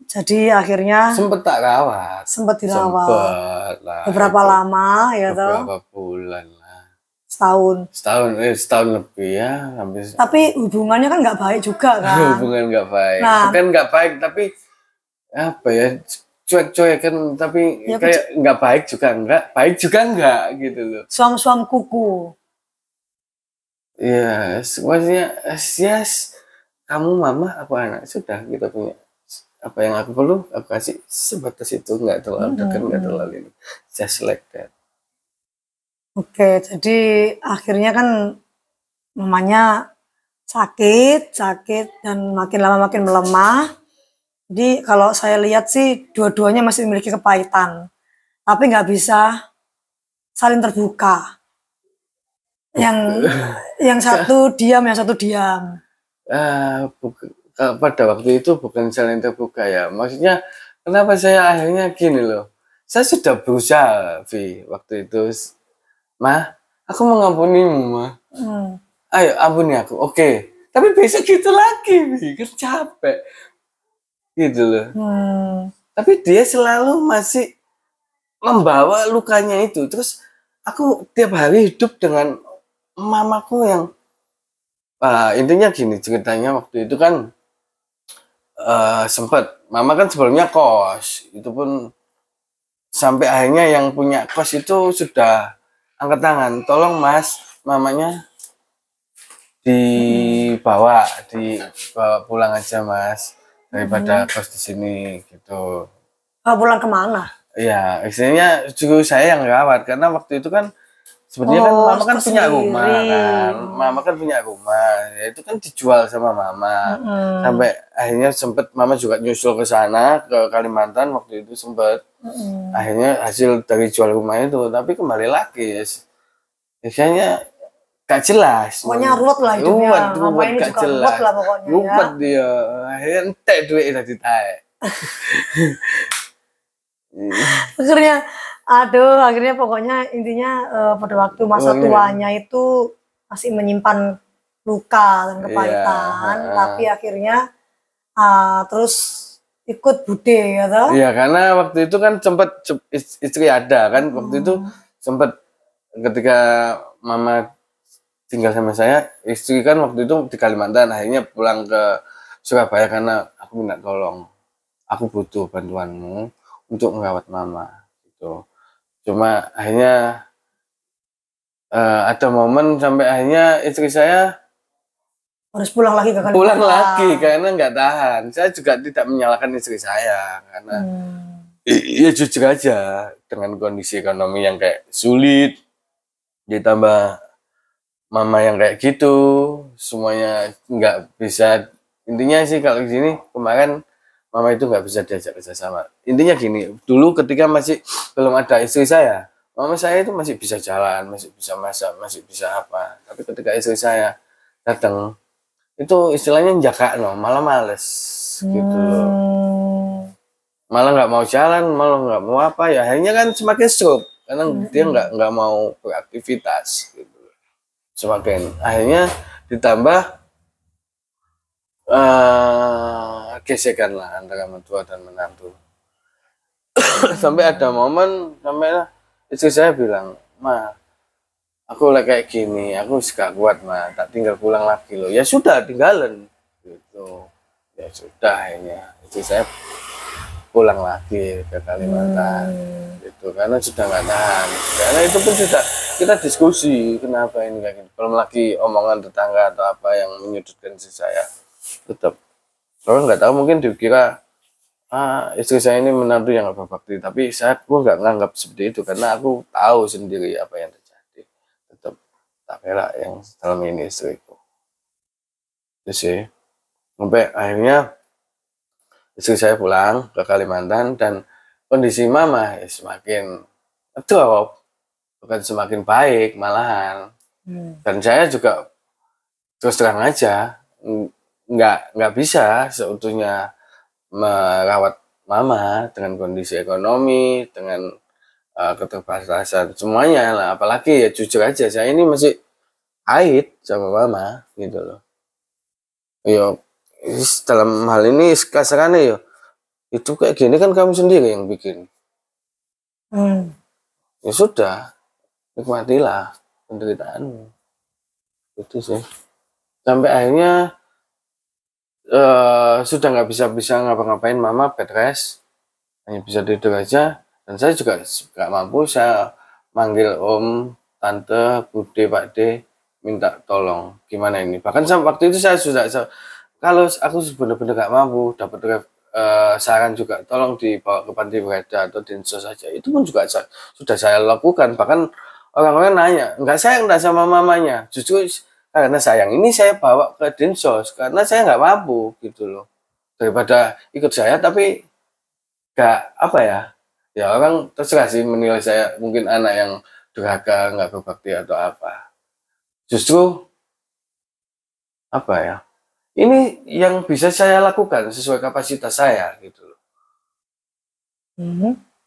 jadi akhirnya Sempet tak rawat. sempat dirawat Sempet lah. beberapa lama ya toh, Beberapa bulan lah. setahun lebih ya, hampir. Tapi hubungannya kan nggak baik juga kan. Hubungan nggak baik. Nah, Bukan nggak baik, tapi apa ya, cuek-cuek kan, tapi ya, kayak nggak baik juga enggak, baik juga enggak gitu loh. Suam-suam kuku. Ya, maksudnya yes, kamu mama apa anak, sudah kita punya apa yang aku perlu aku kasih, sebatas itu, nggak terlalu dekat, nggak terlalu ini, just like that. Oke, jadi akhirnya kan mamanya sakit dan makin lama makin melemah. Jadi kalau saya lihat sih dua-duanya masih memiliki kepahitan, tapi nggak bisa saling terbuka. Yang satu diam, yang satu diam. Pada waktu itu bukan saling terbuka ya. Maksudnya kenapa saya akhirnya gini loh. Saya sudah berusaha, Vi, waktu itu. Ma, aku mengampunimu, Ma. Ayo ampuni aku. Oke. Tapi besok gitu lagi, Vi. Kan capek. Gitu loh. Tapi dia selalu masih membawa lukanya itu. Terus aku tiap hari hidup dengan mamaku yang intinya gini ceritanya. Waktu itu kan sempat mama kan sebelumnya kos, itu pun sampai akhirnya yang punya kos itu sudah angkat tangan, tolong Mas, mamanya dibawa pulang aja Mas, daripada kos di sini gitu. Pulang kemana? Iya, istilahnya juga saya yang rawat, karena waktu itu kan sebenarnya kan mama kan punya rumah kan, mama kan punya rumah, ya itu kan dijual sama mama. Sampai akhirnya sempet mama juga nyusul ke sana, ke Kalimantan waktu itu sempet. Akhirnya hasil dari jual rumah itu, tapi kembali lagi, biasanya gak jelas. Pokoknya ruwet lah hidupnya, mama ini gak juga jelas. ruwet lah pokoknya. Ruwet dia, akhirnya entek duit udah ditarik. Akhirnya pokoknya intinya pada waktu masa tuanya itu masih menyimpan luka dan kepahitan, tapi akhirnya terus ikut bude ya toh? Iya, karena waktu itu kan sempat istri ada kan, waktu itu sempat ketika mama tinggal sama saya, istri kan waktu itu di Kalimantan, akhirnya pulang ke Surabaya karena aku minta tolong, aku butuh bantuanmu untuk merawat mama gitu. Cuma akhirnya ada momen sampai akhirnya istri saya harus pulang lagi ke Kalimantan. Pulang lagi karena nggak tahan. Saya juga tidak menyalahkan istri saya karena ya jujur aja dengan kondisi ekonomi yang kayak sulit, ditambah mama yang kayak gitu, semuanya nggak bisa. Intinya sih kalau di sini kemarin mama itu nggak bisa diajak kerjasama. Intinya gini, dulu ketika masih belum ada istri saya, mama saya itu masih bisa jalan, masih bisa masak, masih bisa apa. Tapi ketika istri saya datang, itu istilahnya jaga no, malah males gitu loh. Malah nggak mau jalan, malah nggak mau apa ya. Akhirnya kan semakin stroke karena dia nggak mau beraktivitas gitu. Semakin akhirnya ditambah gesekan lah antara mertua dan menantu. Sampai ada momen sampai istri saya bilang, Ma, aku lagi kayak gini, aku gak kuat Ma, tak tinggal pulang lagi loh. Ya sudah, tinggalan gitu. Ya sudah, akhirnya istri saya pulang lagi ke Kalimantan gitu, karena sudah nggak tahan. Karena itu pun sudah kita diskusi kenapa ini kayak gini. Belum lagi omongan tetangga atau apa yang menyudutkan istri saya. Tetap orang nggak tahu, mungkin dikira istri saya ini menantu yang gak berbakti, tapi aku nggak nganggap seperti itu karena aku tahu sendiri apa yang terjadi. Tetap tak bela yang dalam ini istriku. Itu sih sampai akhirnya istri saya pulang ke Kalimantan dan kondisi mama ya semakin drop, bukan semakin baik malahan. Dan saya juga terus terang aja nggak bisa seutuhnya merawat mama, dengan kondisi ekonomi, dengan keterbatasan semuanya lah. Apalagi ya jujur aja, saya ini masih ait sama mama gitu loh. Yo, dalam hal ini kasarannya yo, itu kayak gini kan kamu sendiri yang bikin. Ya sudah, nikmatilah penderitaanmu. Itu sih. Sampai akhirnya sudah nggak bisa ngapa-ngapain, mama bed rest, hanya bisa tidur aja. Dan saya juga nggak mampu, saya manggil om, tante, bude, pak de, minta tolong gimana ini. Bahkan waktu itu saya sudah, kalau aku benar-benar nggak mampu, dapat saran juga tolong dibawa ke panti berada atau dinsos saja, itu pun juga sudah saya lakukan. Bahkan orang-orang nanya, nggak sayang nggak sama mamanya, justru karena sayang ini saya bawa ke dinsos karena saya nggak mampu gitu loh, daripada ikut saya tapi nggak apa ya, ya orang terserah sih menilai saya mungkin anak yang durhaka, nggak berbakti atau apa. Justru apa ya, ini yang bisa saya lakukan sesuai kapasitas saya gitu loh,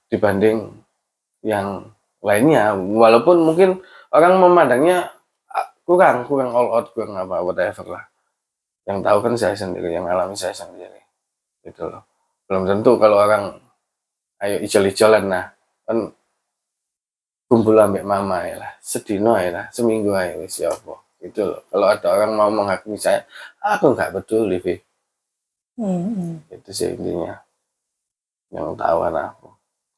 dibanding yang lainnya. Walaupun mungkin orang memandangnya kurang all out, kurang apa, whatever lah. Yang tahu kan saya sendiri, yang alami saya sendiri gitu loh. Belum tentu kalau orang ayo ijol-ijolan, nah kan kumpul ambek mama ya lah, sedino ya lah, seminggu aja wis ya apa gitu loh. Kalau ada orang mau menghakimi saya, aku nggak peduli, Vi. Itu sih intinya yang tahu aku.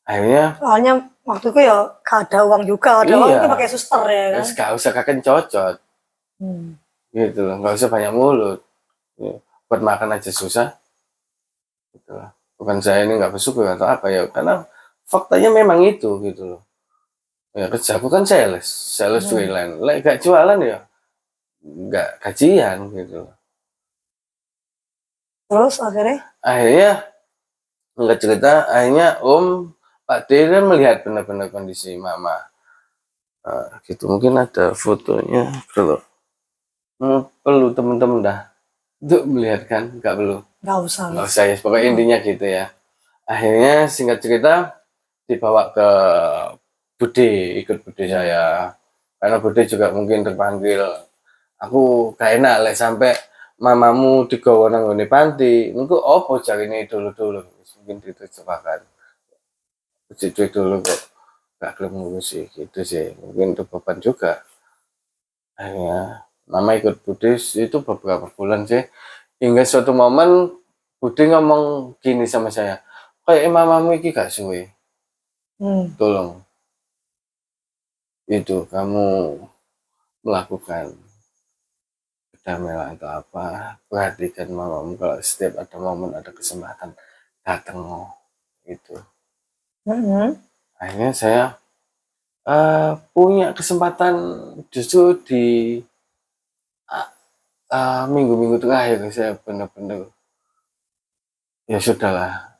Akhirnya soalnya waktu itu ya gak ada uang juga, ada uang itu pakai suster ya kan. Gak usah kakek cocot, gitu loh, nggak usah banyak mulut. Ya, buat makan aja susah, gitu loh. Bukan saya ini nggak bersyukur atau apa ya, karena faktanya memang itu gitu loh. Ya kerjaku kan sales freelance, gak jualan ya, nggak gajian gitu loh. Terus akhirnya nggak cerita, akhirnya om, Pak D kan melihat benar-benar kondisi mama. Gitu, mungkin ada fotonya kalau perlu teman-teman dah untuk melihat kan, nggak perlu, nggak usah ya, pokoknya intinya gitu ya. Akhirnya singkat cerita dibawa ke bude, ikut bude saya, karena bude juga mungkin terpanggil. Aku gak enak lah sampai mamamu digawa nang ngene panti, engko opo jarine dulu mungkin diterjemahkan. Cuci dulu kok gak gelem ngurusi gitu sih, mungkin itu beban juga. Akhirnya mama ikut Buddhis itu beberapa bulan sih, hingga suatu momen Budi ngomong gini sama saya, kayak mamamu iki gak suwe, tolong itu kamu melakukan damai atau apa, perhatikan mamamu, kalau setiap ada momen, ada kesempatan datang gitu. Akhirnya saya punya kesempatan justru di minggu-minggu terakhir. Saya benar-benar ya sudahlah,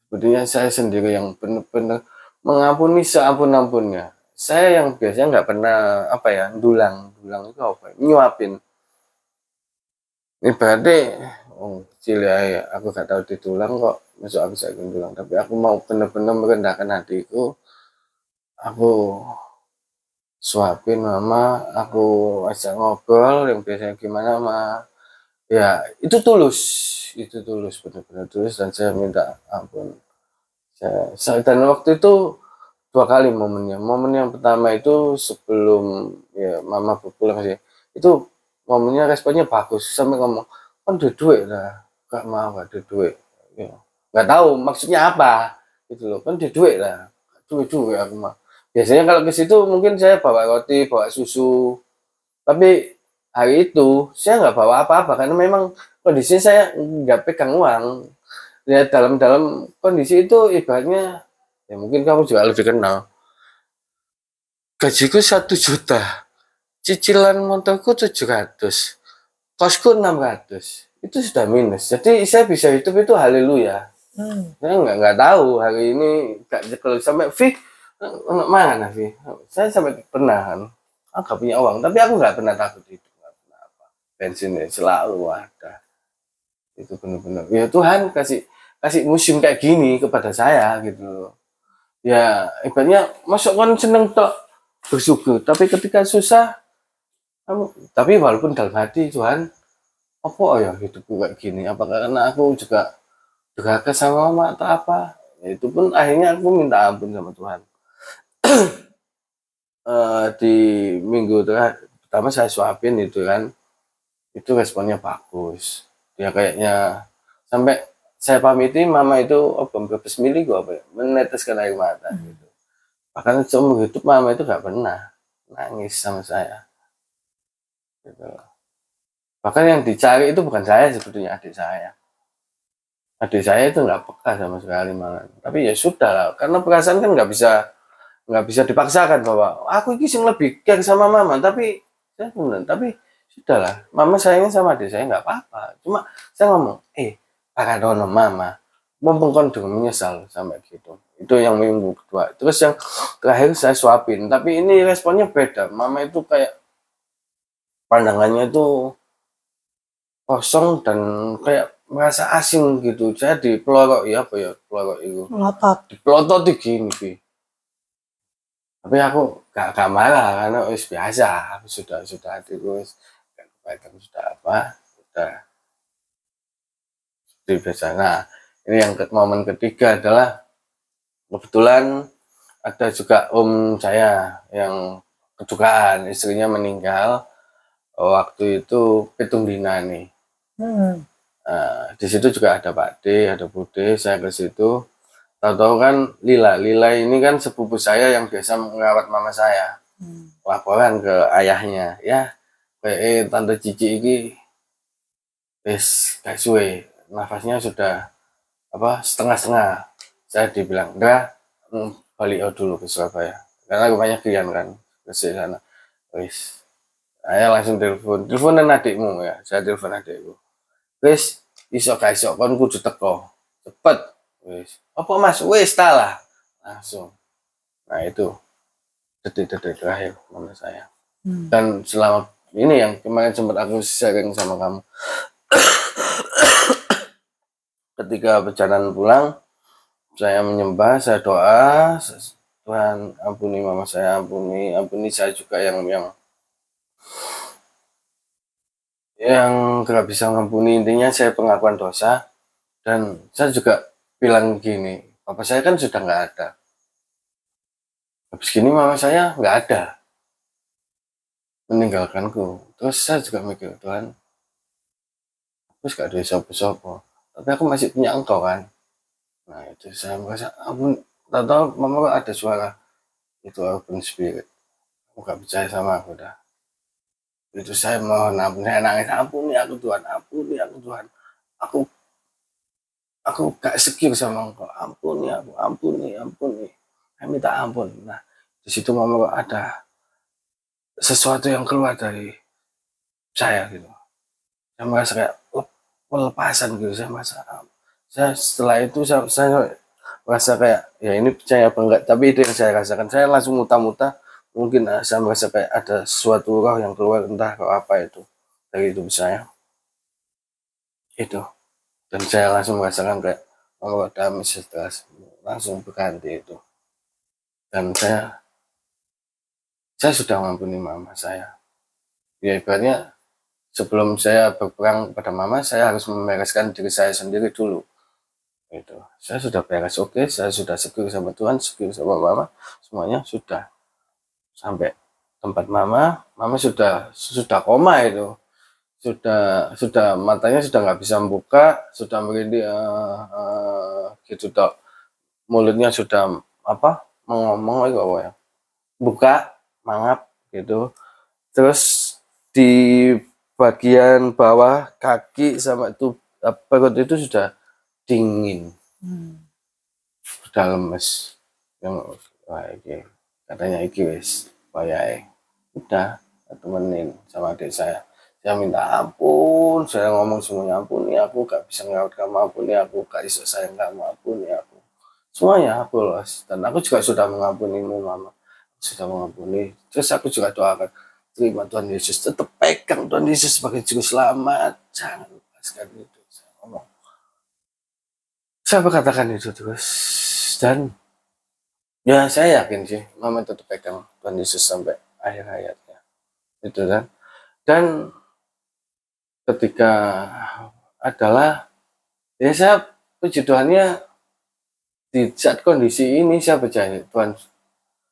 sebetulnya saya sendiri yang benar-benar mengampuni seampun-ampunnya. Saya yang biasanya nggak pernah apa ya, dulang itu apa, nyuapin. Ini berarti kecil ya, aku gak tahu ditulang kok, masuk aku saya tulang, tapi aku mau benar-benar merendahkan hatiku. Aku suapin mama, aku ajak ngobrol yang biasanya gimana ma, ya itu tulus benar-benar tulus, dan saya minta ampun. Dan waktu itu dua kali momennya. Momen yang pertama itu sebelum ya mama pulang sih, itu momennya responnya bagus, sampai ngomong kan ada duit lah, gak mau gak ada duit ya. Nggak tahu maksudnya apa gitu loh, kan ada duit lah, duit aku mah. Biasanya kalau ke situ mungkin saya bawa roti, bawa susu, tapi hari itu saya nggak bawa apa-apa karena memang kondisi saya nggak pegang uang. Ya dalam kondisi itu ibaratnya, ya mungkin kamu juga lebih kenal, gajiku 1 juta, cicilan motorku 700, kosku 600, itu sudah minus. Jadi saya bisa hidup itu haleluya. Saya nggak tahu hari ini kalau sampai Vi mana Vi, saya sampai pernah kan, aku nggak punya uang tapi aku nggak pernah takut itu, nggak pernah apa, bensinnya selalu ada. Itu benar-benar ya Tuhan kasih kasih musim kayak gini kepada saya gitu. Ya ibaratnya masuk kan seneng tok bersyukur, tapi ketika susah tapi walaupun dalam hati Tuhan, apa ya hidupku kayak gini, apakah karena aku juga durhaka sama mama atau apa. Ya, itu pun akhirnya aku minta ampun sama Tuhan. Di minggu pertama saya suapin itu kan, itu responnya bagus. Dia kayaknya sampai saya pamiti mama itu beberapa mili gua apa ya, meneteskan air mata gitu. Bahkan seumur hidup mama itu gak pernah nangis sama saya gitu. Bahkan yang dicari itu bukan saya, sebetulnya adik saya. Adik saya itu nggak peka sama sekali malah. Tapi ya sudah lah, karena perasaan kan nggak bisa dipaksakan bahwa aku ini yang lebih care sama mama. Tapi saya benar, tapi sudahlah, mama sayangnya sama adik saya nggak apa-apa. Cuma saya ngomong, paradono mama, mumpung kon dengan menyesal sampai gitu. Itu yang minggu kedua. Terus yang terakhir saya suapin, tapi ini responnya beda. Mama itu kayak pandangannya itu kosong dan kayak merasa asing gitu. Saya dipelorok ya apa ya pelorok itu. Melotot. Dipelotot gini sih. Tapi aku gak marah karena wis biasa. Sudah adikku wis kebaikan sudah apa sudah biasa. Nah ini yang momen ketiga adalah kebetulan ada juga om saya yang kedukaan istrinya meninggal waktu itu pitung dina nih. Di situ juga ada Pak D, ada Bude, saya ke situ. Tahu-tahu kan Lila ini kan sepupu saya yang biasa merawat mama saya. Laporan ke ayahnya, ya kayak tante Cici ini, kayak suwe, nafasnya sudah setengah-setengah. Saya dibilang, balik dulu ke Surabaya, karena banyak klien kan ke sana. Saya langsung teleponan adikmu ya, saya telepon adikku. Wis iso gak iso kon kudu teko cepet wis apa mas wis lah langsung. Nah itu detik-detik terakhir menurut saya. Dan selama ini yang kemarin sempat aku sharing sama kamu, ketika perjalanan pulang saya menyembah, saya doa, Tuhan ampuni mama saya, ampuni saya juga yang gak bisa mengampuni. Intinya saya pengakuan dosa. Dan saya juga bilang gini, papa saya kan sudah nggak ada. Habis gini mama saya nggak ada, meninggalkanku. Terus saya juga mikir, Tuhan, aku gak ada sopo-sopo, tapi aku masih punya engkau kan. Nah itu saya merasa, ampun, tahu mama ada suara, itu open spirit. Aku gak percaya sama aku dah. Itu saya mohon ampun, saya nangis, ampuni aku Tuhan, ampuni aku Tuhan. Aku gak secure sama engkau, ampuni aku, ampuni. Saya minta ampun. Nah, di situ mama ada sesuatu yang keluar dari saya gitu. Saya merasa kayak pelepasan gitu. Saya setelah itu saya merasa kayak ya ini percaya apa enggak, tapi itu yang saya rasakan. Saya langsung muta-muta. Mungkin saya merasa kayak ada suatu roh yang keluar, entah apa itu dari hidup saya. Itu. Dan saya langsung merasakan kayak bahwa damai setelah langsung berganti itu. Dan saya sudah mengampuni mama saya. Ya ibaratnya sebelum saya berperang pada mama, saya harus membereskan diri saya sendiri dulu. Itu. Saya sudah beres, oke, saya sudah secure sama Tuhan, secure sama mama, semuanya sudah. Sampai tempat mama sudah koma itu. Sudah matanya sudah nggak bisa membuka, sudah merinding gitu dok. Mulutnya sudah ngomong itu apa ya? Buka, mangap gitu. Terus di bagian bawah kaki sama itu perut itu sudah dingin. Sudah lemes. Yang katanya iki wis wayahe. Udah temenin sama adik saya. Saya minta ampun, saya ngomong semuanya, ampuni aku, gak bisa ngerawat kamu, ampuni aku, gak bisa sayang kamu, ampuni aku. Semuanya aku lolos. Dan aku juga sudah mengampunimu mama. Sudah mengampuni. Terus aku juga doakan, terima Tuhan Yesus, tetap pegang Tuhan Yesus sebagai juru selamat. Jangan lepaskan itu. Saya ngomong. Saya berkatakan itu terus, dan ya saya yakin sih mama tetap pegang Tuhan Yesus sampai akhir hayatnya, itu kan. Dan ketika adalah ya saya puji Tuhannya di saat kondisi ini saya percaya Tuhan,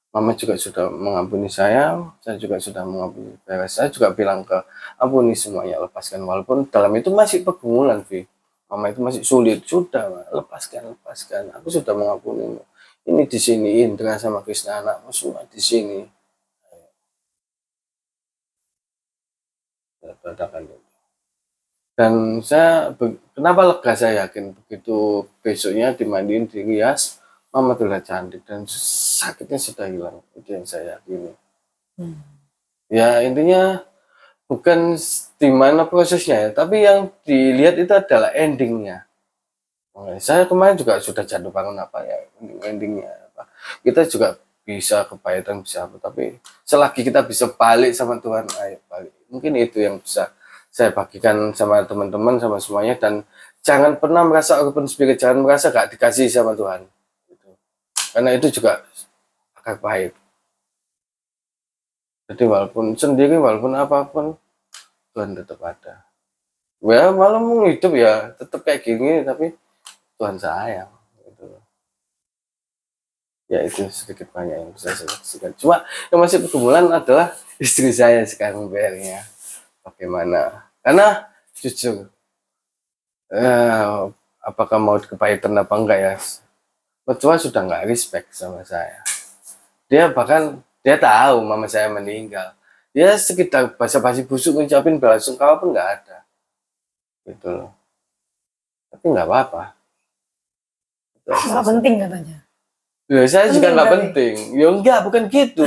mama juga sudah mengampuni saya juga sudah mengampuni saya. Saya juga bilang ke ampuni semuanya, lepaskan, walaupun dalam itu masih pergumulan, Vi. Mama itu masih sulit, sudah lepaskan, aku sudah mengampuni. Ini di sini Indra sama Krisna anakmu semua di sini. Dan saya kenapa lega, saya yakin begitu besoknya dimandiin, dirias, mama terlihat cantik dan sakitnya sudah hilang. Itu yang saya yakini. Ya intinya bukan di mana prosesnya ya, tapi yang dilihat itu adalah endingnya. Saya kemarin juga sudah jatuh bangun apa ya, endingnya apa. Kita juga bisa kepahitan, bisa apa, tapi selagi kita bisa balik sama Tuhan, ayo balik. Mungkin itu yang bisa saya bagikan sama teman-teman, sama semuanya. Dan jangan pernah merasa open spirit, jangan merasa gak dikasih sama Tuhan, karena itu juga akan pahit. Jadi walaupun sendiri, walaupun apapun, Tuhan tetap ada. Ya malam hidup ya tetap kayak gini, tapi Tuhan sayang. Gitu. Ya itu sedikit banyak yang bisa saya saksikan. Cuma yang masih pergumulan adalah istri saya sekarang, PR-nya bagaimana. Karena jujur, apakah mau kepahitan apa enggak ya, mertua sudah nggak respect sama saya. Dia bahkan dia tahu mama saya meninggal, dia sekitar basa-basi busuk ngucapin belasungkawa pun nggak ada, gitu loh. Tapi nggak apa-apa, nggak penting katanya. Ya, saya juga nggak penting. Ya enggak, bukan gitu.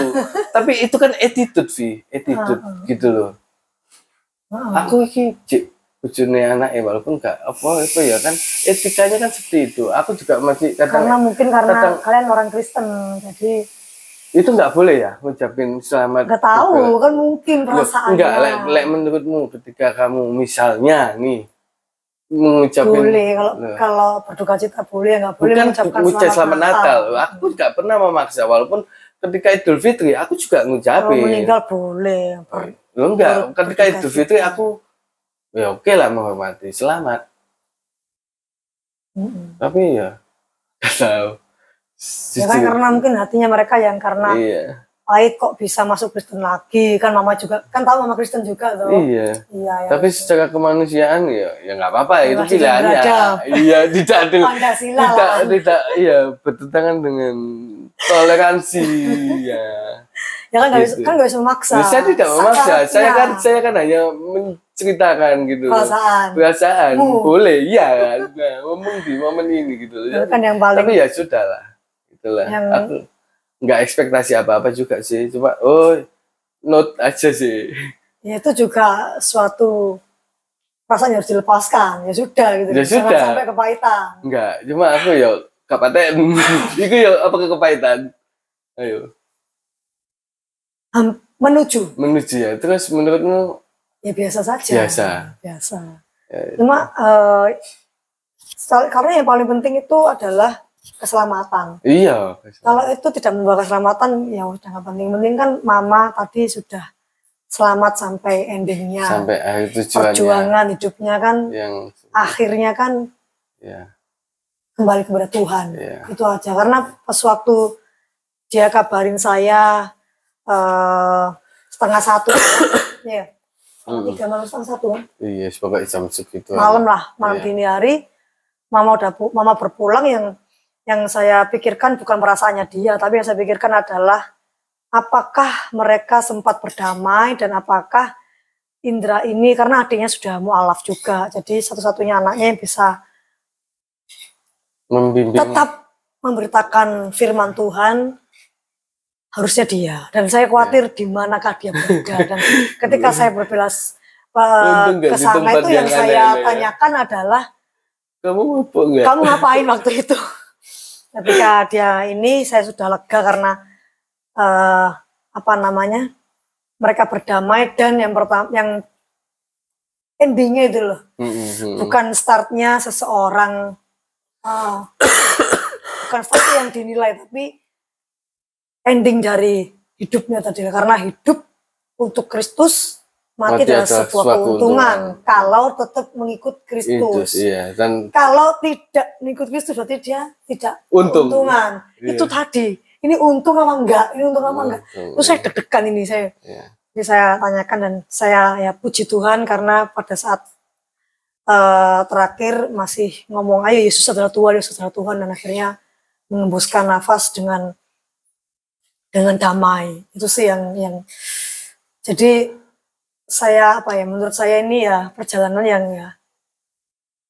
Tapi itu kan attitude, Vi. Attitude, gitu loh. Aku ini bujune anak ya, walaupun nggak apa itu ya kan, etikanya kan seperti itu. Aku juga masih karena mungkin karena kalian orang Kristen, jadi itu nggak boleh ya ngucapin selamat. Nggak tahu, kan mungkin perasaannya. Enggak, lek menurutmu ketika kamu misalnya nih mengucapkan, boleh kalau berduka cita boleh, nggak boleh mengucapkan selamat Natal. Aku nggak pernah memaksa, walaupun ketika Idul Fitri aku juga ngucapin. Kalau meninggal boleh. Enggak, ketika Idul Fitri aku ya oke lah menghormati, selamat. Tapi ya nggak tahu. Ya kan karena mungkin hatinya mereka yang karena baik kok bisa masuk Kristen lagi, kan mama juga kan tahu mama Kristen juga tuh. Iya. Ya, tapi secara kemanusiaan ya nggak apa-apa, itu pilihannya. Iya, tidak bertentangan dengan toleransi ya. Ya kan nggak gitu. Kan nggak bisa memaksa. Saya tidak memaksa, saya kan hanya menceritakan gitu. Perasaan. Boleh, iya kan. Ngomong di momen ini gitu. Kan yang paling. Tapi ya sudahlah, itulah. Aku nggak ekspektasi apa-apa juga sih, cuma note aja sih. Ya itu juga suatu perasaan yang harus dilepaskan, ya sudah gitu. Ya sudah. Jangan sampai kepahitan. Enggak, cuma aku ya kapaten. Itu ya apa kepahitan? Ayo. Menuju ya, terus menurutmu? Ya biasa saja. Biasa. Ya. Cuma karena yang paling penting itu adalah keselamatan. Iya. Kalau itu tidak membawa keselamatan, ya udah nggak penting. Penting kan mama tadi sudah selamat sampai endingnya. Sampai akhir tujuannya. Perjuangan hidupnya kan, akhirnya kan kembali kepada Tuhan. Itu aja. Karena pas waktu dia kabarin saya 1:30, ya, 3 malam 1:30 kan? Iya, sebagai jam segitu. Malam dini hari, mama berpulang. Yang saya pikirkan bukan perasaannya dia, tapi yang saya pikirkan adalah apakah mereka sempat berdamai dan apakah Indra ini, karena adiknya sudah mualaf juga, jadi satu-satunya anaknya yang bisa membimbing, tetap memberitakan firman Tuhan, harusnya dia. Dan saya khawatir di manakah dia berada. Dan ketika saya berbelas ke sana itu yang saya tanyakan adalah, kamu ngapain waktu itu? Ketika dia ini, saya sudah lega karena mereka berdamai, dan yang endingnya itu loh, bukan startnya seseorang bukan fase yang dinilai, tapi ending dari hidupnya tadi. Karena hidup untuk Kristus, mati adalah sebuah keuntungan. Kalau tetap mengikut Kristus. Iya. Dan kalau tidak mengikut Kristus berarti dia tidak keuntungan. Iya. Itu tadi. Ini untung apa enggak? Ini untung apa enggak? Terus saya deg-degan ini saya. Iya. Ini saya tanyakan dan saya ya puji Tuhan karena pada saat terakhir masih ngomong ayo Yesus adalah Tuhan, Yesus adalah Tuhan, dan akhirnya mengembuskan nafas dengan damai. Itu sih yang jadi saya menurut saya ini ya perjalanan yang ya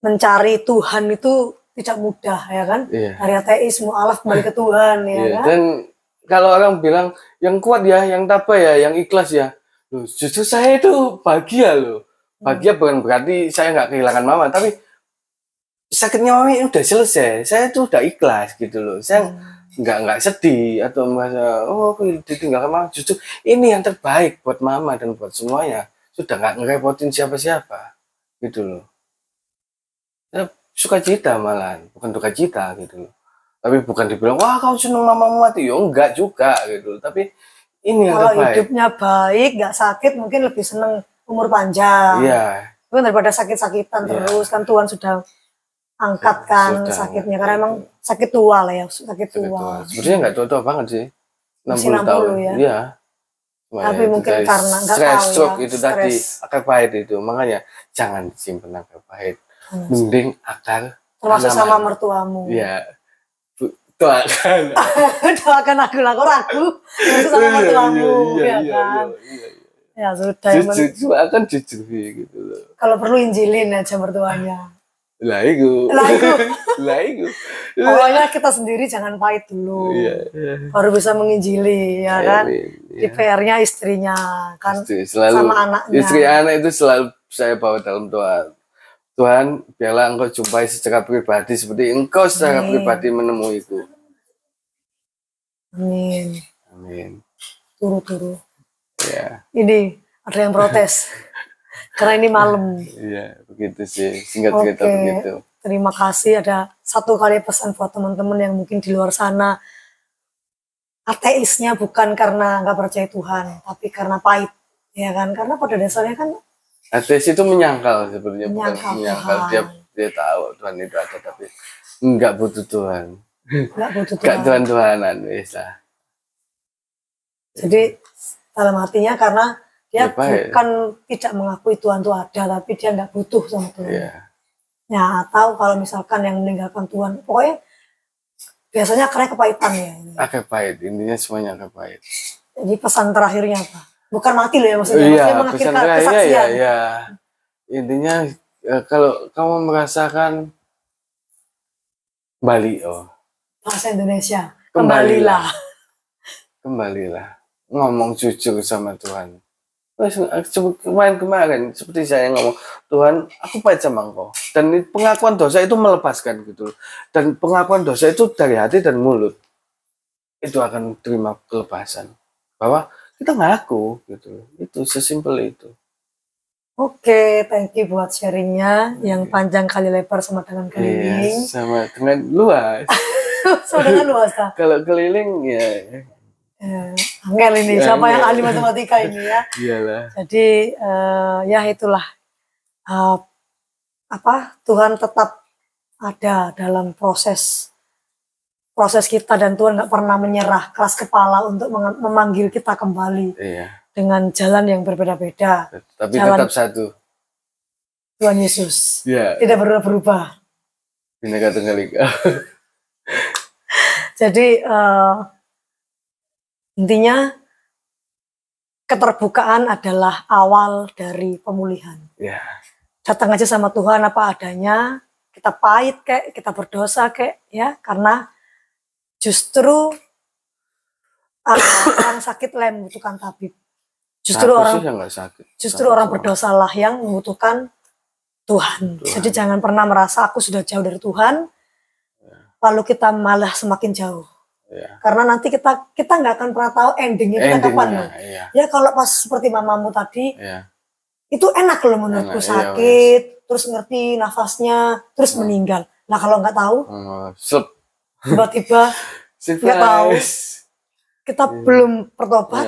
mencari Tuhan itu tidak mudah ya kan. Iya. Dari ateis mualaf kembali ke Tuhan ya iya. Kan. Dan kalau orang bilang yang kuat ya, yang tabah ya, yang ikhlas ya, loh, justru saya itu bahagia loh. Bahagia bukan berarti saya nggak kehilangan mama, tapi sakitnya mama udah selesai, saya tuh udah ikhlas gitu loh. Saya nggak sedih atau merasa ditinggalkan mama. Justru ini yang terbaik buat mama dan buat semuanya. Sudah nggak ngerepotin siapa-siapa gitu loh. Saya suka cita malahan, bukan duka cita gitu loh. Tapi bukan dibilang wah kau seneng mamamu mati, yo enggak juga gitu loh. Tapi ini yang terbaik. Kalau hidupnya baik, nggak sakit, mungkin lebih seneng umur panjang. Iya. Bukan daripada sakit-sakitan terus, kan Tuhan sudah angkatkan sakitnya karena emang sakit tua lah ya, sakit tua. Sebenarnya nggak tua-tua banget sih, 60 tahun ya. Iya. Tapi mungkin karena nggak tahu stroke ya, itu tadi akar pahit itu, makanya jangan simpen akar pahit, mending akar termasuk sama mertuamu. Iya. Doakan. Doakan aku lah, kok ragu sama mertuamu, ya kan. Ya sudah. Jujur, akan jujur gitu loh. Kalau perlu injilin aja mertuanya. Lah itu. Pokoknya kita sendiri jangan pahit dulu. Iya. Baru bisa menginjili ya kan. Di PR-nya istrinya kan. Sama anaknya. Istri anak itu selalu saya bawa dalam doa. Tuhan, biarlah engkau jumpai secara pribadi seperti engkau secara pribadi menemuiku. Amin. Amin. Turu-turu. Ya. Ini ada yang protes karena ini malam. Iya, begitu sih. Singkat cerita begitu. Terima kasih. Ada satu kali pesan buat teman-teman yang mungkin di luar sana ateisnya bukan karena nggak percaya Tuhan, tapi karena pahit, ya kan? Karena pada dasarnya kan ateis itu menyangkal sebenarnya, bukan menyangkal. Dia tahu Tuhan itu ada, tapi nggak butuh Tuhan. Nggak butuh Tuhan. Nggak Tuhan-Tuhanan, bisa. Jadi dalam hatinya karena dia bukan tidak mengakui Tuhan itu ada, tapi dia nggak butuh sama Tuhan. Yeah. Ya, atau kalau misalkan yang meninggalkan Tuhan, pokoknya biasanya akarnya kepahitan ya. Akar pahit, intinya semuanya akar pahit. Jadi pesan terakhirnya apa? Bukan mati loh ya maksudnya, maksudnya mengakhirkan kesaksian. Iya. Intinya kalau kamu merasakan Bali, bahasa Indonesia, kembalilah. Ngomong jujur sama Tuhan. Kemarin seperti saya ngomong, Tuhan, aku pahit sama engkau. Dan pengakuan dosa itu melepaskan gitu. Dan pengakuan dosa itu dari hati dan mulut. Itu akan terima kelepasan. Bahwa kita ngaku gitu. Itu sesimpel itu. Oke, thank you buat sharingnya yang panjang kali lebar sama dengan keliling. Iya, sama dengan luas. Sama dengan luas. Kalau keliling ya. Angel ini, siapa yang ahli matematika ini ya. Iyalah. Jadi ya itulah Tuhan tetap ada dalam proses kita dan Tuhan nggak pernah menyerah keras kepala untuk memanggil kita kembali. Iya. Dengan jalan yang berbeda-beda. Tapi jalan tetap satu. Tuhan Yesus. Iya. Tidak berubah. Bineka Tunggal Ika. Jadi intinya keterbukaan adalah awal dari pemulihan. Yeah. Datang aja sama Tuhan apa adanya, kita pahit kayak, kita berdosa kayak, ya, karena justru orang sakit lah yang membutuhkan tabib. Justru orang berdosalah yang membutuhkan Tuhan. Jadi jangan pernah merasa aku sudah jauh dari Tuhan, lalu kita malah semakin jauh. Ya. Karena nanti kita nggak akan pernah tahu endingnya kita kapan. Ya kalau pas seperti mamamu tadi, itu enak loh menurutku, sakit, terus ngerti nafasnya, terus meninggal. Nah kalau nggak tahu, Slep. tiba-tiba nggak tahu, kita belum bertobat,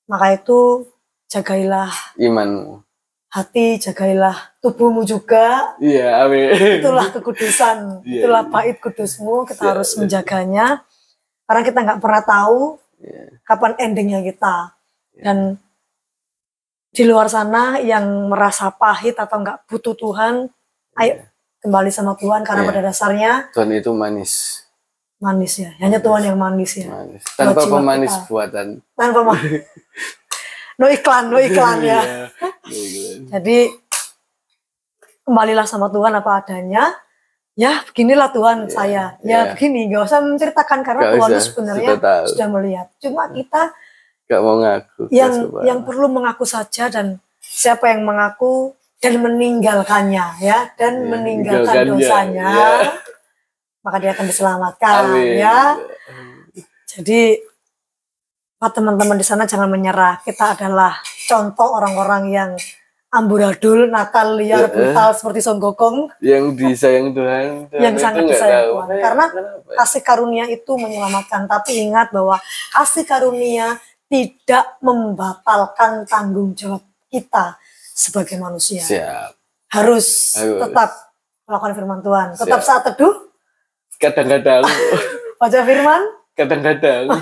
maka itu jagailah imanmu, hati, jagailah tubuhmu juga. Iya, amin. Itulah kekudusan, itulah bait kudusmu, kita harus menjaganya. Karena kita nggak pernah tahu kapan endingnya kita. Dan di luar sana yang merasa pahit atau nggak butuh Tuhan, ayo kembali sama Tuhan, karena pada dasarnya Tuhan itu manis. Manis ya, hanya Tuhan yang manis ya. Manis. Tanpa pemanis buatan. Tanpa pemanis. No iklan ya. Jadi kembalilah sama Tuhan apa adanya. Ya beginilah Tuhan saya. Ya begini, nggak usah menceritakan karena Tuhan itu sebenarnya sudah melihat. Cuma kita nggak mau ngaku. Yang perlu mengaku saja, dan siapa yang mengaku dan meninggalkannya ya, dan meninggalkan dosanya, maka dia akan diselamatkan. Amin. Ya. Jadi teman-teman di sana jangan menyerah. Kita adalah contoh orang-orang yang amburadul, nakal, liar, brutal seperti Song Gokong. Yang disayang Tuhan. Yang sangat disayang Tuhan. Karena kasih karunia itu menyelamatkan. Tapi ingat bahwa kasih karunia tidak membatalkan tanggung jawab kita sebagai manusia. Siap. Harus tetap melakukan firman Tuhan. Tetap saat teduh. Kadang-kadang. Baca firman. Kadang-kadang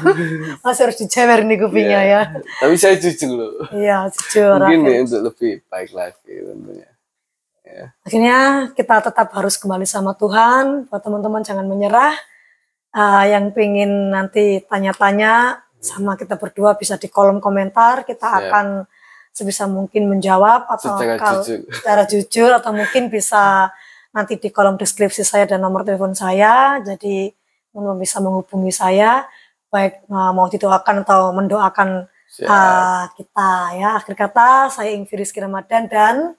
masih harus dicewer nih kupingnya ya. Tapi saya jujur loh. Iya jujur. Mungkin ya, untuk lebih baik lagi tentunya. Ya. Akhirnya kita tetap harus kembali sama Tuhan. Buat teman-teman jangan menyerah. Yang pengen nanti tanya-tanya sama kita berdua bisa di kolom komentar. Kita akan sebisa mungkin menjawab atau secara jujur, atau mungkin bisa nanti di kolom deskripsi saya dan nomor telepon saya. Jadi bisa menghubungi saya, baik mau didoakan atau mendoakan kita ya. Akhir kata, saya Ingvi Rizky Ramadan dan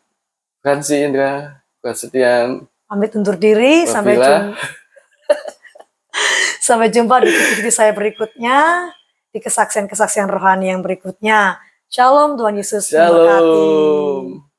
Fransi Indra Prasetyan pamit undur diri. Sampai jumpa di video saya berikutnya, di kesaksian-kesaksian rohani yang berikutnya. Shalom, Tuhan Yesus memberkati.